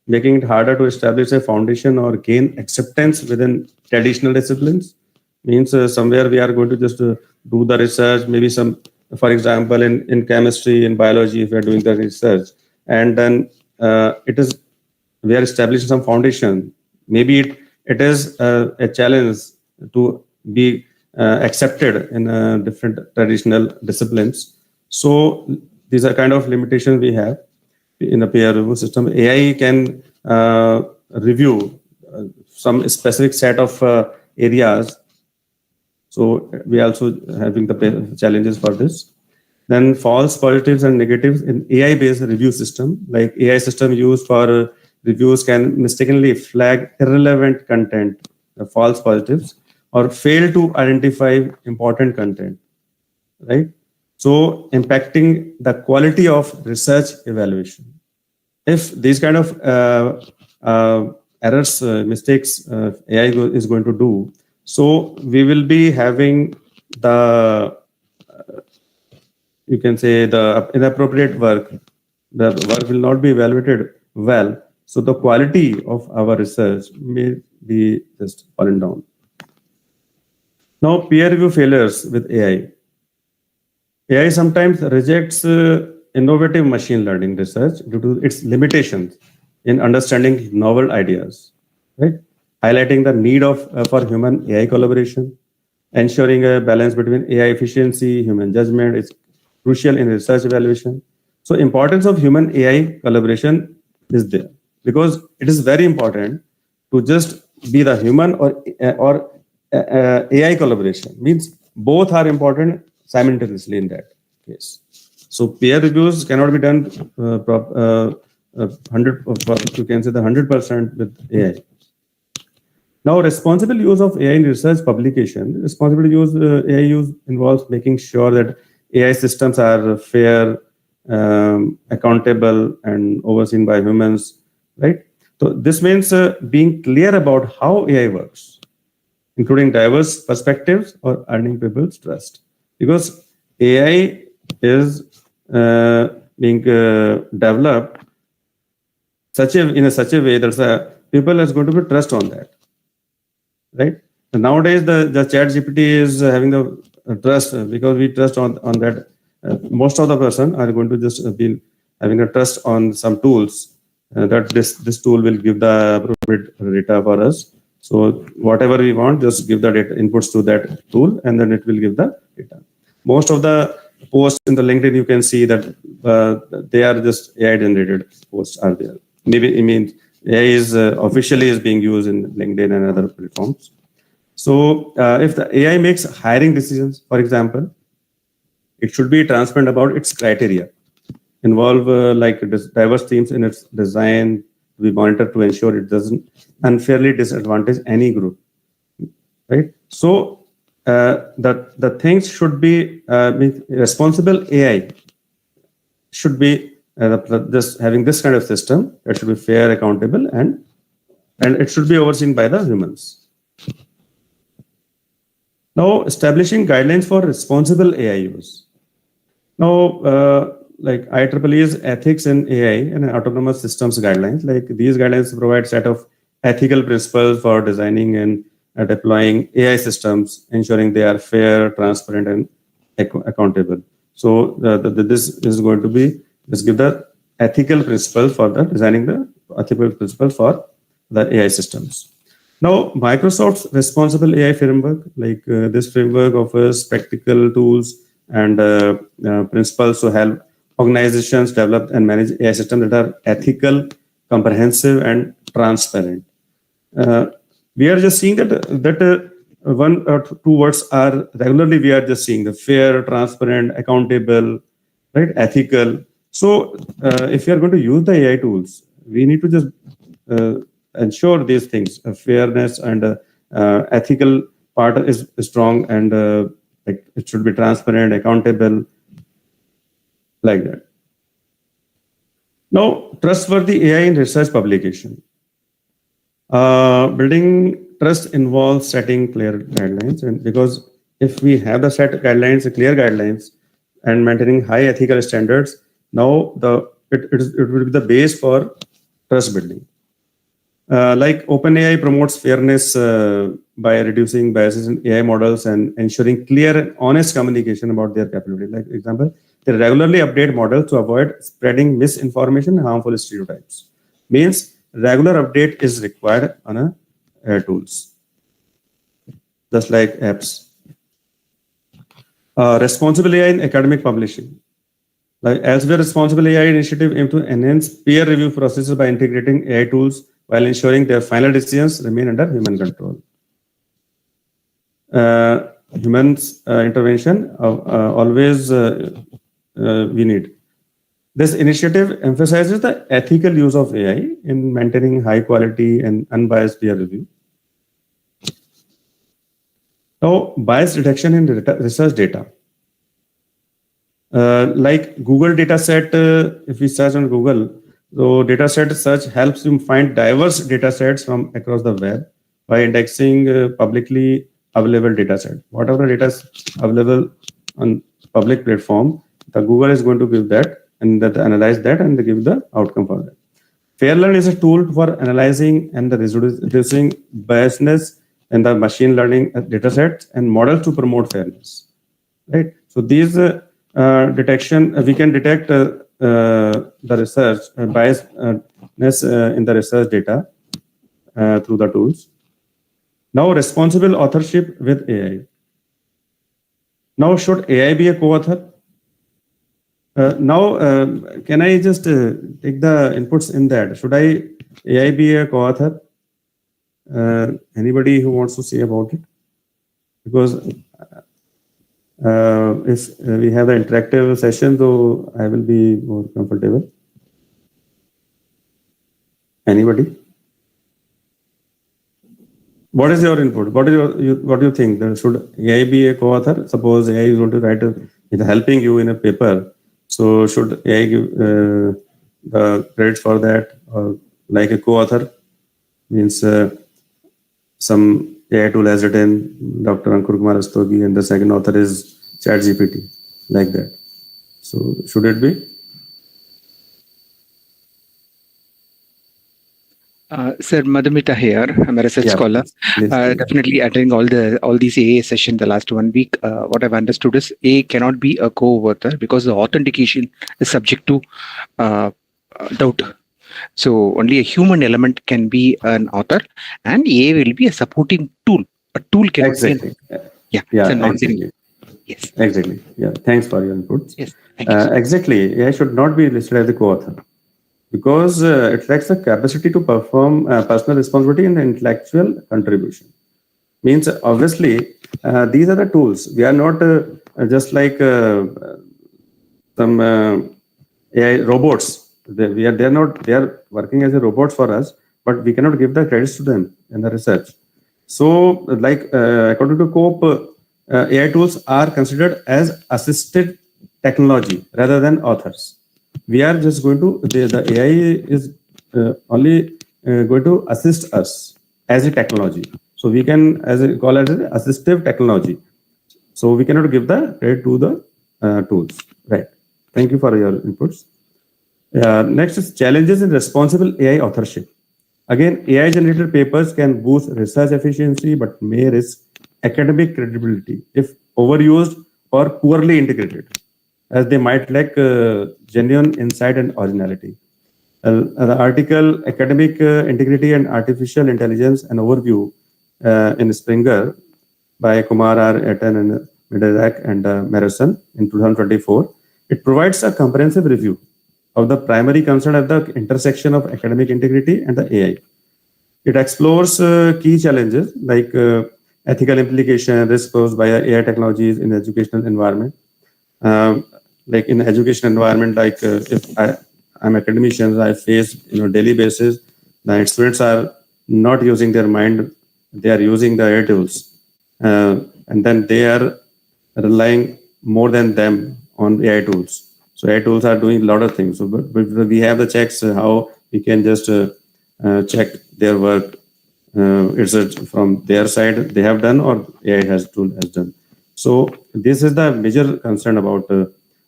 making it harder to establish a foundation or gain acceptance within traditional disciplines. Means somewhere we are going to just do the research, maybe some, for example, in chemistry, in biology, if we are doing the research, and then we are establishing some foundation. Maybe it is a challenge to be accepted in different traditional disciplines. So these are kind of limitations we have in a peer review system. AI can review some specific set of areas. So we are also having the challenges for this. Then false positives and negatives in AI-based review system, like AI system used for reviews can mistakenly flag irrelevant content, false positives, or fail to identify important content, right? So impacting the quality of research evaluation. If these kind of errors, mistakes AI is going to do, so we will be having the you can say the inappropriate work. The work will not be evaluated well. So the quality of our research may be just fallen down. Now, peer review failures with AI. AI sometimes rejects innovative machine learning research due to its limitations in understanding novel ideas, right? Highlighting the need for human AI collaboration, ensuring a balance between AI efficiency, human judgment is crucial in research evaluation. So importance of human AI collaboration is there because it is very important to just be the human or AI collaboration. Means both are important simultaneously in that. case. So peer reviews cannot be done 100. You can say the 100% with AI. Now, responsible use of AI in research publication. Responsible use AI use involves making sure that AI systems are fair, accountable, and overseen by humans. Right. So this means being clear about how AI works, including diverse perspectives or earning people's trust. Because AI is being developed in such a way that people is going to be trust on that, right? And nowadays, the Chat GPT is having the trust because we trust on that. Most of the person are going to just be having a trust on some tools that this tool will give the appropriate data for us. So whatever we want, just give the data inputs to that tool, and then it will give the data. Most of the posts in the LinkedIn, you can see that they are just AI generated posts are there. Maybe it means AI is officially is being used in LinkedIn and other platforms. So if the AI makes hiring decisions, for example, it should be transparent about its criteria, involve diverse themes in its design to be monitored to ensure it doesn't unfairly disadvantage any group, right? So the things should be responsible AI should be just having this kind of system that should be fair, accountable, and it should be overseen by the humans. Now, establishing guidelines for responsible AI use. Now, like IEEE's ethics in AI and autonomous systems guidelines, like these guidelines provide set of ethical principles for designing and deploying AI systems, ensuring they are fair, transparent, and accountable. So this is going to be just give the ethical principles for the designing the ethical principles for the AI systems. Now, Microsoft's responsible AI framework, like this framework offers practical tools and principles to help organizations develop and manage AI systems that are ethical, comprehensive, and transparent. We are just seeing that one or two words are regularly we are just seeing the fair, transparent, accountable, right, ethical. So if you are going to use the AI tools, we need to just ensure these things, fairness and ethical part is strong, and like it should be transparent, accountable, like that. Now, trustworthy AI in research publication. Building trust involves setting clear guidelines, and because if we have the set guidelines, clear guidelines, and maintaining high ethical standards, now it will be the base for trust building. Like OpenAI promotes fairness by reducing biases in AI models and ensuring clear and honest communication about their capability. Like example, they regularly update models to avoid spreading misinformation and harmful stereotypes. Means regular update is required on tools, just like apps. Responsible AI in academic publishing. Like elsewhere, responsible AI initiative aim to enhance peer review processes by integrating AI tools while ensuring their final decisions remain under human control. Humans intervention always we need. This initiative emphasizes the ethical use of AI in maintaining high quality and unbiased peer review. Now, bias detection in research data. Like Google dataset, if we search on Google, so dataset search helps you find diverse datasets from across the web by indexing publicly available dataset. Whatever data is available on public platform, the Google is going to give that and that analyze that and they give the outcome for that. FairLearn is a tool for analyzing and the reducing biasness in the machine learning datasets and models to promote fairness. Right. So these detection we can detect the research biasness in the research data through the tools. Now, responsible authorship with AI. Now, should AI be a co-author? Now, can I just take the inputs in that? Should AI be a co-author? Anybody who wants to say about it? Because If we have the interactive session, so I will be more comfortable. Anybody? What is your input? What do you think? That should AI be a co-author? Suppose AI is going to write, is helping you in a paper. So should AI give the credit for that, or like a co-author means some AI tool has written Dr. Ankur Kumar Rastogi, and the second author is ChatGPT, like that. So should it be? Sir, Madhumita here. I'm a research Yeah, scholar. please. Definitely attending all these AA session the last 1 week. What I've understood is A cannot be a co-author because the authentication is subject to doubt. So only a human element can be an author, and AI will be a supporting tool. A tool cannot Exactly. be. Yeah. Yeah, It's a exactly. Yes. Exactly. Yeah. Thanks for your inputs. Yes. Thank you. Exactly. AI should not be listed as a co-author because it lacks the capacity to perform personal responsibility and intellectual contribution. Means obviously these are the tools. We are not just like some AI robots. They are working as a robots for us, but we cannot give the credits to them in the research. So, like according to COPE, AI tools are considered as assisted technology rather than authors. We are just going to the AI is only going to assist us as a technology. So we can call it as assistive technology. So we cannot give the credit to the tools. Right. Thank you for your inputs. Next is challenges in responsible AI authorship. Again, AI generated papers can boost research efficiency but may risk academic credibility if overused or poorly integrated, as they might lack genuine insight and originality. The article Academic Integrity and Artificial Intelligence, an overview in Springer by Kumar R. Etten and Medezak and Marison in 2024, it provides a comprehensive review of the primary concern at the intersection of academic integrity and the AI. It explores key challenges like ethical implication, risk posed by AI technologies in educational environment. Like in education environment, like if I'm academicians, I face daily basis, the students are not using their mind, they are using the AI tools, and then they are relying more than them on AI tools. So AI tools are doing a lot of things. So, but we have the checks how we can just check their work. It's from their side they have done or AI has done. So this is the major concern about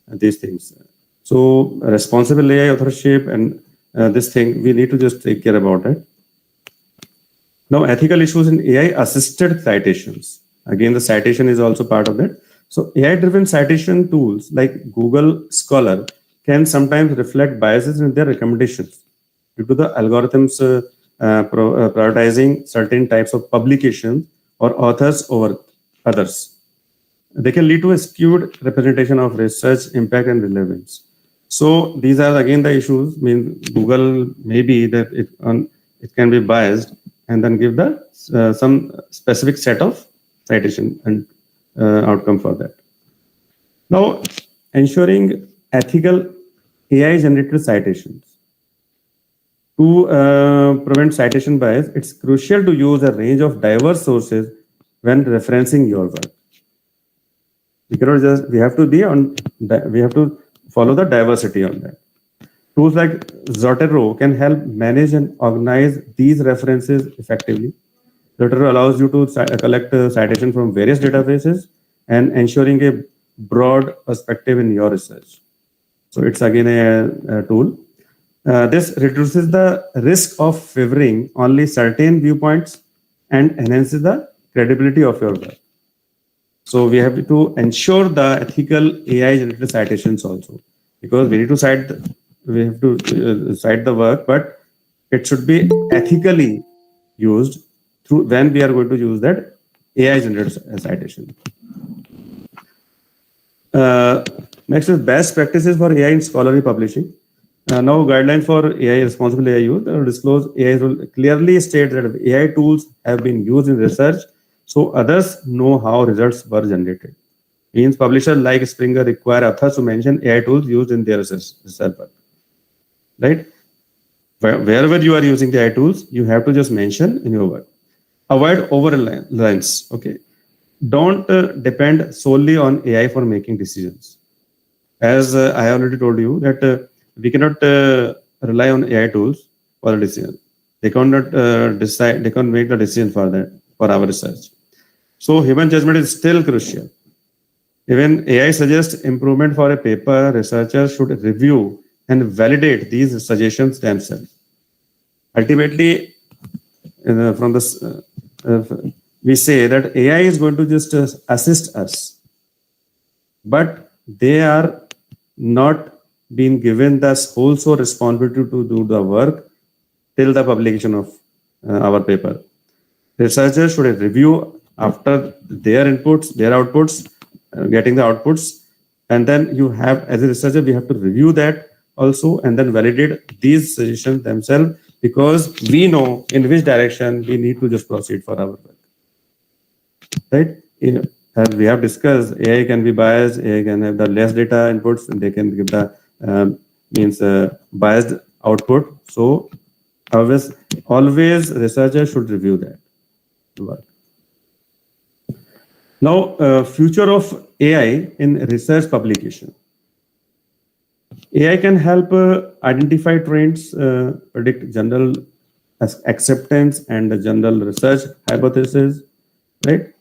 these things. So responsible AI authorship and this thing we need to just take care about it. Now ethical issues in AI assisted citations. Again, the citation is also part of it. So AI-driven citation tools like Google Scholar can sometimes reflect biases in their recommendations due to the algorithms prioritizing certain types of publications or authors over others. They can lead to a skewed representation of research impact and relevance. So these are again the issues. I mean, Google maybe that it can be biased and then give the some specific set of citation and outcome for that. Now, ensuring ethical AI-generated citations. To prevent citation bias, it's crucial to use a range of diverse sources when referencing your work. Because we have to follow the diversity on that. Tools like Zotero can help manage and organize these references effectively. Zotero allows you to collect citation from various databases and ensuring a broad perspective in your research. So it's again a tool. This reduces the risk of favoring only certain viewpoints and enhances the credibility of your work. So we have to ensure the ethical AI generated citations also, because we need to cite the work, but it should be ethically used through when we are going to use that AI generated citation. Next is best practices for AI in scholarly publishing. Now, guidelines for AI responsible AI use disclose AI rule clearly state that AI tools have been used in research, so others know how results were generated. Means publishers like Springer require authors to mention AI tools used in their research work. Right? Wherever you are using the AI tools, you have to just mention in your work. Avoid over-reliance. Okay. Don't depend solely on AI for making decisions. As I already told you that we cannot rely on AI tools for a decision. They cannot decide. They can't make the decision for that for our research. So human judgment is still crucial. Even AI suggests improvement for a paper, researchers should review and validate these suggestions themselves. Ultimately, from this, we say that AI is going to just assist us, but they are not being given the whole source responsibility to do the work till the publication of our paper. Researchers should review after their inputs, their outputs, getting the outputs, and then you have, as a researcher, we have to review that also and then validate these suggestions themselves, because we know in which direction we need to just proceed for our work. Right? As we have discussed, AI can be biased, AI can have the less data inputs, and they can give the biased output. So always researchers should review that work. Now, future of AI in research publication. AI can help identify trends, predict general acceptance and general research hypothesis, right?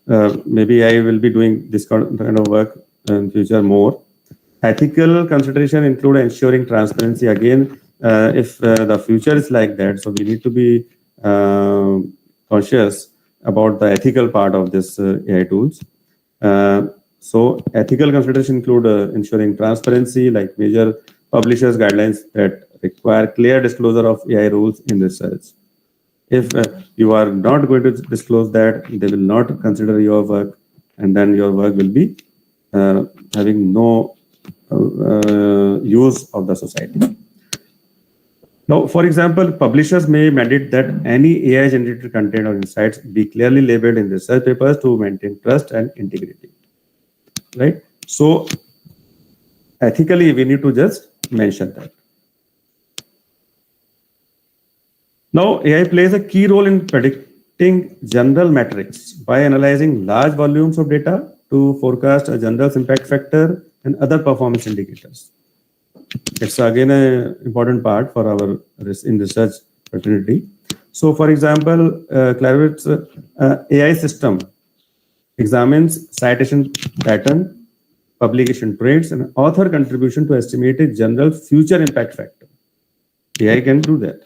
Maybe I will be doing this kind of work in future more. Ethical consideration include ensuring transparency. Again, if the future is like that, so we need to be conscious about the ethical part of this AI tools. So ethical consideration include ensuring transparency, like major publishers guidelines that require clear disclosure of AI rules in research. If you are not going to disclose that, they will not consider your work, and then your work will be having no use of the society. Now, for example, publishers may mandate that any AI-generated content or insights be clearly labeled in research papers to maintain trust and integrity. Right? So, ethically, we need to just mention that. Now, AI plays a key role in predicting general metrics by analyzing large volumes of data to forecast a general impact factor and other performance indicators. It's again an important part for our in research fraternity. So, for example, Clarivate's AI system examines citation pattern, publication trends, and author contribution to estimate a general future impact factor. AI can do that.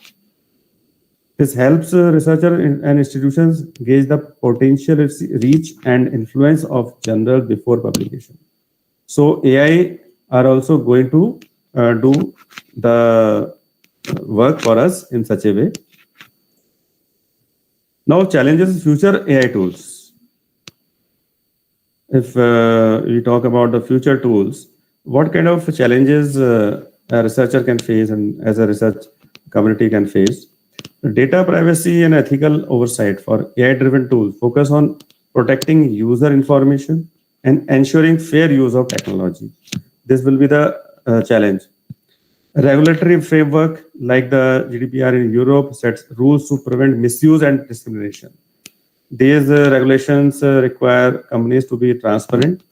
This helps researchers and institutions gauge the potential reach and influence of journal before publication. So AI are also going to do the work for us in such a way. Now, challenges future AI tools. If we talk about the future tools, what kind of challenges a researcher can face and as a research community can face? Data privacy and ethical oversight for AI-driven tools focus on protecting user information and ensuring fair use of technology. This will be the challenge. A regulatory framework like the GDPR in Europe sets rules to prevent misuse and discrimination. These regulations require companies to be transparent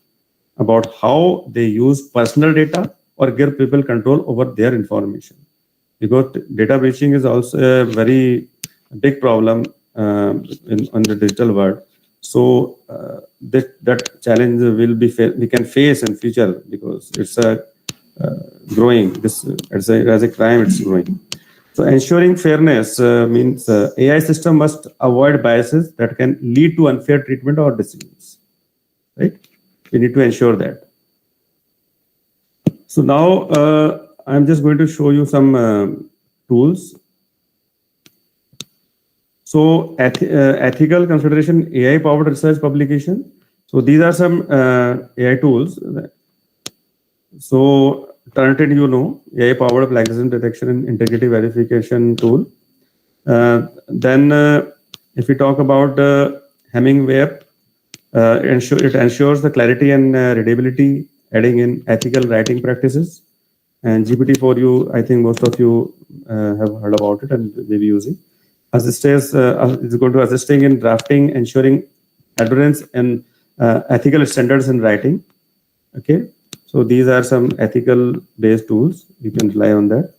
about how they use personal data or give people control over their information. Because data breaching is also a very big problem in the digital world. So that challenge will be we can face in future because it's a growing. This as a crime, it's growing. So ensuring fairness means AI system must avoid biases that can lead to unfair treatment or decisions. Right? We need to ensure that. So now I'm just going to show you some tools. So ethical consideration, AI-powered research publication. So these are some AI tools. So Turnitin, you know, AI-powered plagiarism detection and integrity verification tool. Then if we talk about Hemingway, It ensures the clarity and readability, adding in ethical writing practices. And GPT-4U, I think most of you have heard about it and may be using. It's going to assisting in drafting, ensuring adherence and ethical standards in writing. Okay, so these are some ethical based tools. You can rely on that.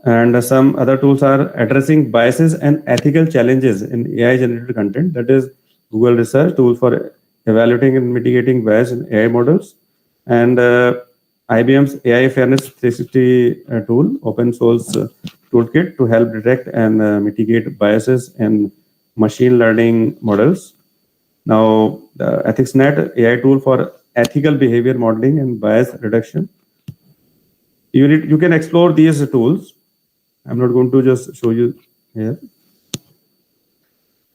And some other tools are addressing biases and ethical challenges in AI generated content. That is Google Research tool for evaluating and mitigating bias in AI models, and IBM's AI Fairness 360 tool, open source toolkit to help detect and mitigate biases in machine learning models. Now, the EthicsNet AI tool for ethical behavior modeling and bias reduction. You can explore these tools. I'm not going to just show you here.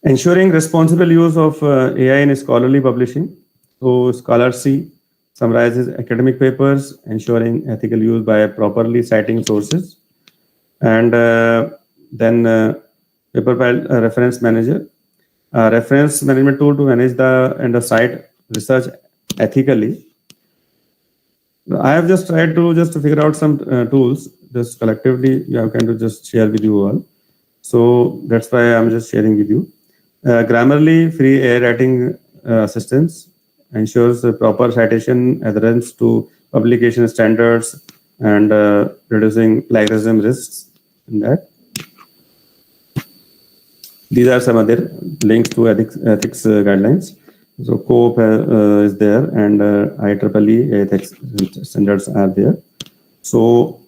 Ensuring responsible use of AI in scholarly publishing. So Scholar C summarizes academic papers, ensuring ethical use by properly citing sources. And then paper file reference manager, reference management tool to manage the site research ethically. I have just tried to figure out some tools just collectively. I can to just share with you all. So that's why I'm just sharing with you. Grammarly free AI writing assistance ensures proper citation adherence to publication standards and reducing plagiarism risks in that. These are some other links to ethics guidelines. So COAP is there, and IEEE ethics standards are there. So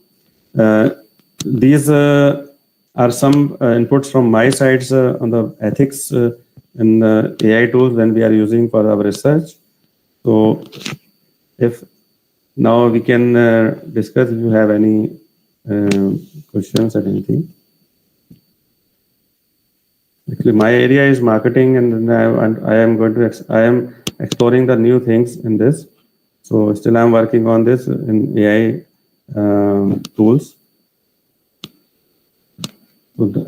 these are some inputs from my sides on the ethics and AI tools when we are using for our research. So if now we can discuss if you have any questions or anything. Actually, my area is marketing, and I am exploring the new things in this. So still, I'm working on this in AI tools. So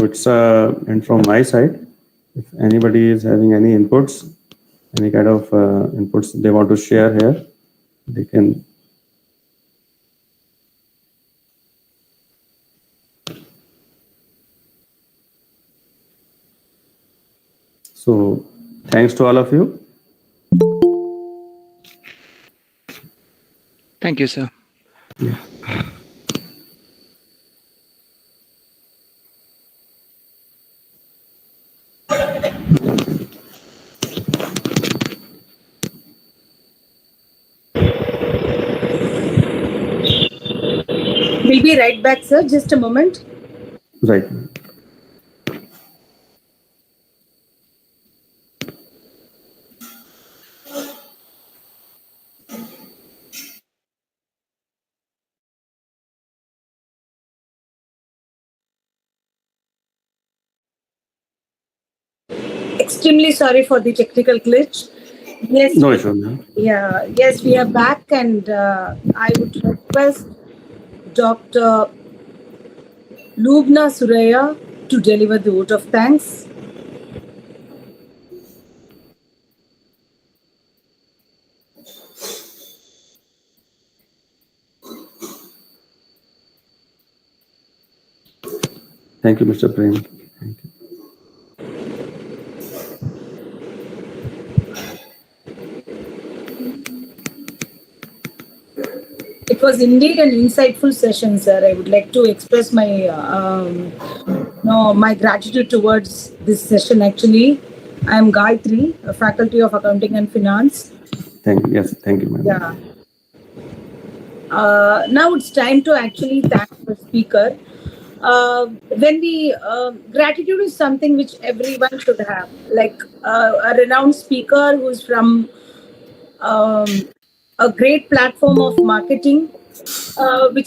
it's and from my side, if anybody is having any inputs, any kind of inputs they want to share here, they can. So thanks to all of you. Thank you, sir. Yeah. We'll be right back, sir. Just a moment. Right. Extremely sorry for the technical glitch. Yes. No issue. No. Yeah. Yes, we are back, and I would request Dr. Lubna Suraya to deliver the vote of thanks. Thank you, Mr. Prem. Thank you. It was indeed an insightful session, sir. I would like to express my my gratitude towards this session. Actually, I am Gayatri, a faculty of Accounting and Finance. Thank you, ma'am. Yeah. Now it's time to actually thank the speaker. When we gratitude is something which everyone should have, like a renowned speaker who's from a great platform of marketing, which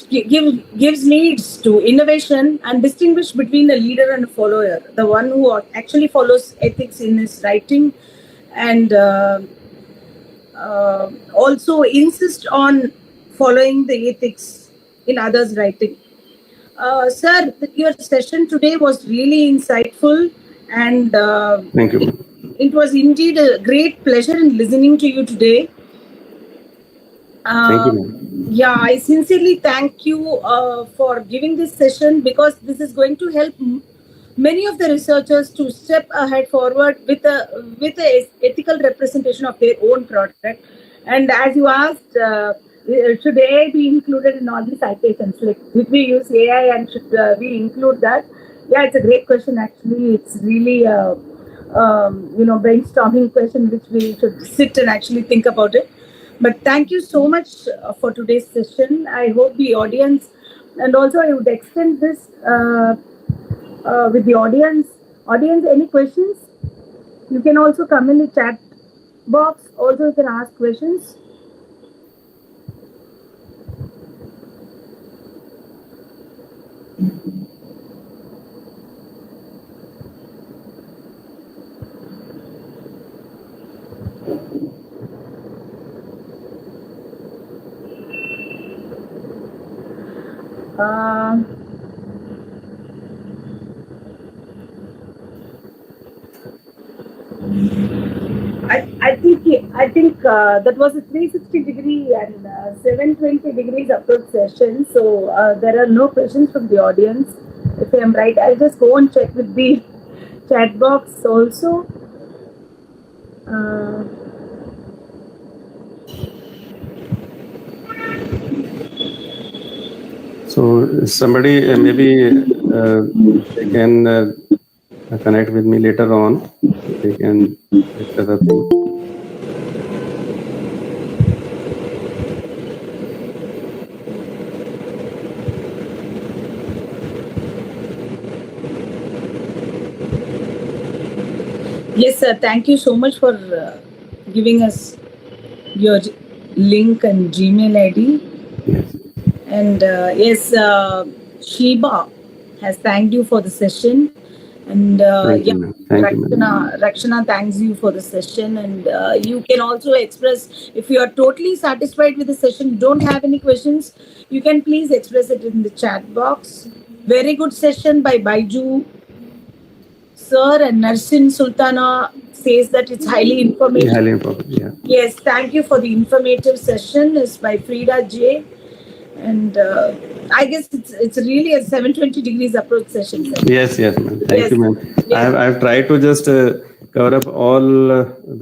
gives leads to innovation and distinguish between a leader and a follower, the one who actually follows ethics in his writing and also insist on following the ethics in others' writing. Sir, your session today was really insightful, And Thank you, ma'am. it was indeed a great pleasure in listening to you today. Thank you, ma'am. Yeah, I sincerely thank you for giving this session, because this is going to help many of the researchers to step ahead forward with a ethical representation of their own product. And as you asked, should AI be included in all the citations? Like, did we use AI and should we include that? Yeah, it's a great question. Actually, it's really brainstorming question which we should sit and actually think about it. But thank you so much for today's session. I hope the audience, and also I would extend this with the audience. Audience, any questions? You can also come in the chat box. Also, you can ask questions. Uh, I think that was a 360 degree and 720 degrees approach session. So there are no questions from the audience. If I am right, I'll just go and check with the chat box also. Uh, So somebody maybe they can connect with me later on. They can discuss the thing. yes, sir. Thank you so much for giving us your link and Gmail ID. Yes. And yes, Sheba has thanked you for the session. And Thank you, yeah, ma'am. Thank you, ma'am. Rakshana thanks you for the session. And you can also express, if you are totally satisfied with the session, don't have any questions, you can please express it in the chat box. Very good session by Baiju sir, and Narsin Sultana says that it's highly informative. Highly important. Yeah. Yes, thank you for the informative session. It's by Frida J. And I guess it's really a 720 degrees approach session, sir. Yes, yes, ma'am. Thank Yes. you, ma'am. Yes. I've tried to just cover up all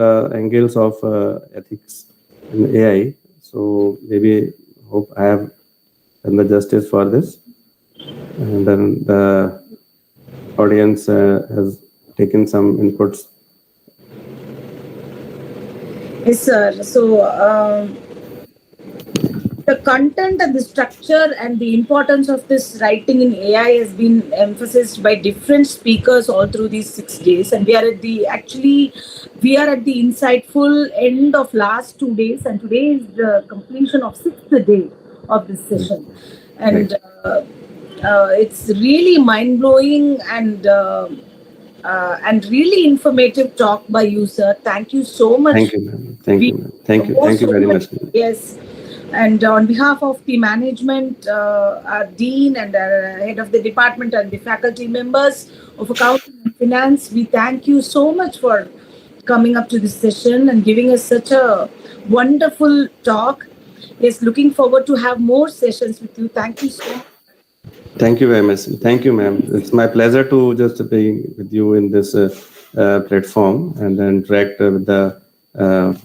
the angles of ethics in AI. So maybe hope I have done the justice for this. And then the audience has taken some inputs. Yes, sir. So the content and the structure and the importance of this writing in AI has been emphasized by different speakers all through these 6 days. And we are at the insightful end of last 2 days, and today is the completion of 6th day of this session. And it's really mind blowing and really informative talk by you, sir. Thank you so much. Thank you, ma'am. Thank you, ma'am. Thank you. Thank you very much, ma'am. Yes. And on behalf of the management, our dean and our head of the department and the faculty members of accounting and finance, we thank you so much for coming up to this session and giving us such a wonderful talk. Yes, looking forward to have more sessions with you. Thank you so much. Thank you very much. Thank you, ma'am. It's my pleasure to just be with you in this platform and then interact with the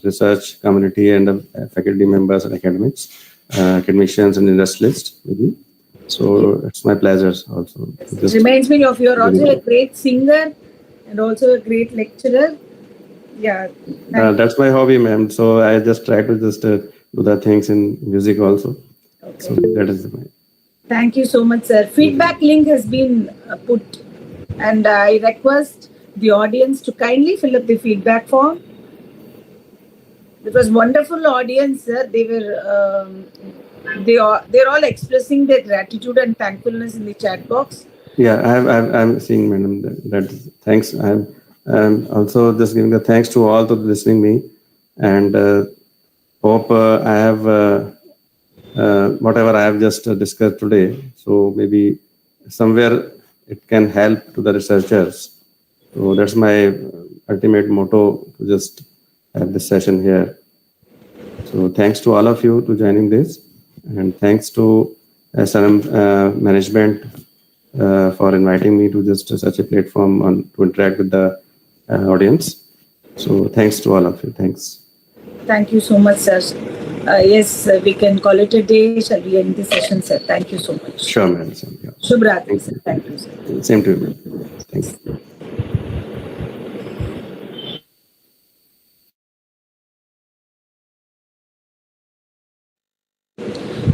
research community and the faculty members and academicians and industrialists with you. So it's my pleasure also. It reminds me of you're also a great singer and also a great lecturer. Yeah. That's my hobby, ma'am. So I just try to just do the things in music also. Okay. So that is my. Thank you so much, sir. Feedback link has been put, and I request the audience to kindly fill up the feedback form. It was wonderful audience, sir. They're all expressing their gratitude and thankfulness in the chat box. Yeah, I'm seeing, madam. That thanks. I'm also just giving the thanks to all to listening me, and hope I have. Whatever I have just discussed today, so maybe somewhere it can help to the researchers So that's my ultimate motto to just have this session here. So thanks to all of you to joining this, and thanks to SRM management for inviting me to just such a platform to interact with the audience. So thanks to all of you. Thanks. Thank you so much, sir. Yes, we can call it a day. Shall we end the session, sir? Thank you so much. Sure, madam. Yeah. Shubh Ratri, Thank sir. you. Thank you, sir. Same to you, madam. Thank you.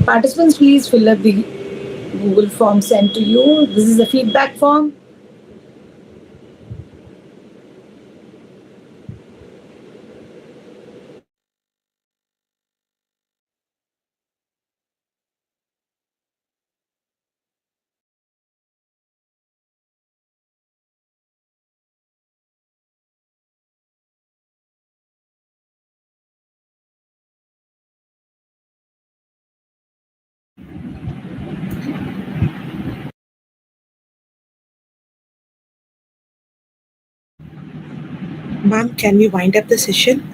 Participants, please fill up the Google form sent to you. This is the feedback form. Ma'am, can we wind up the session?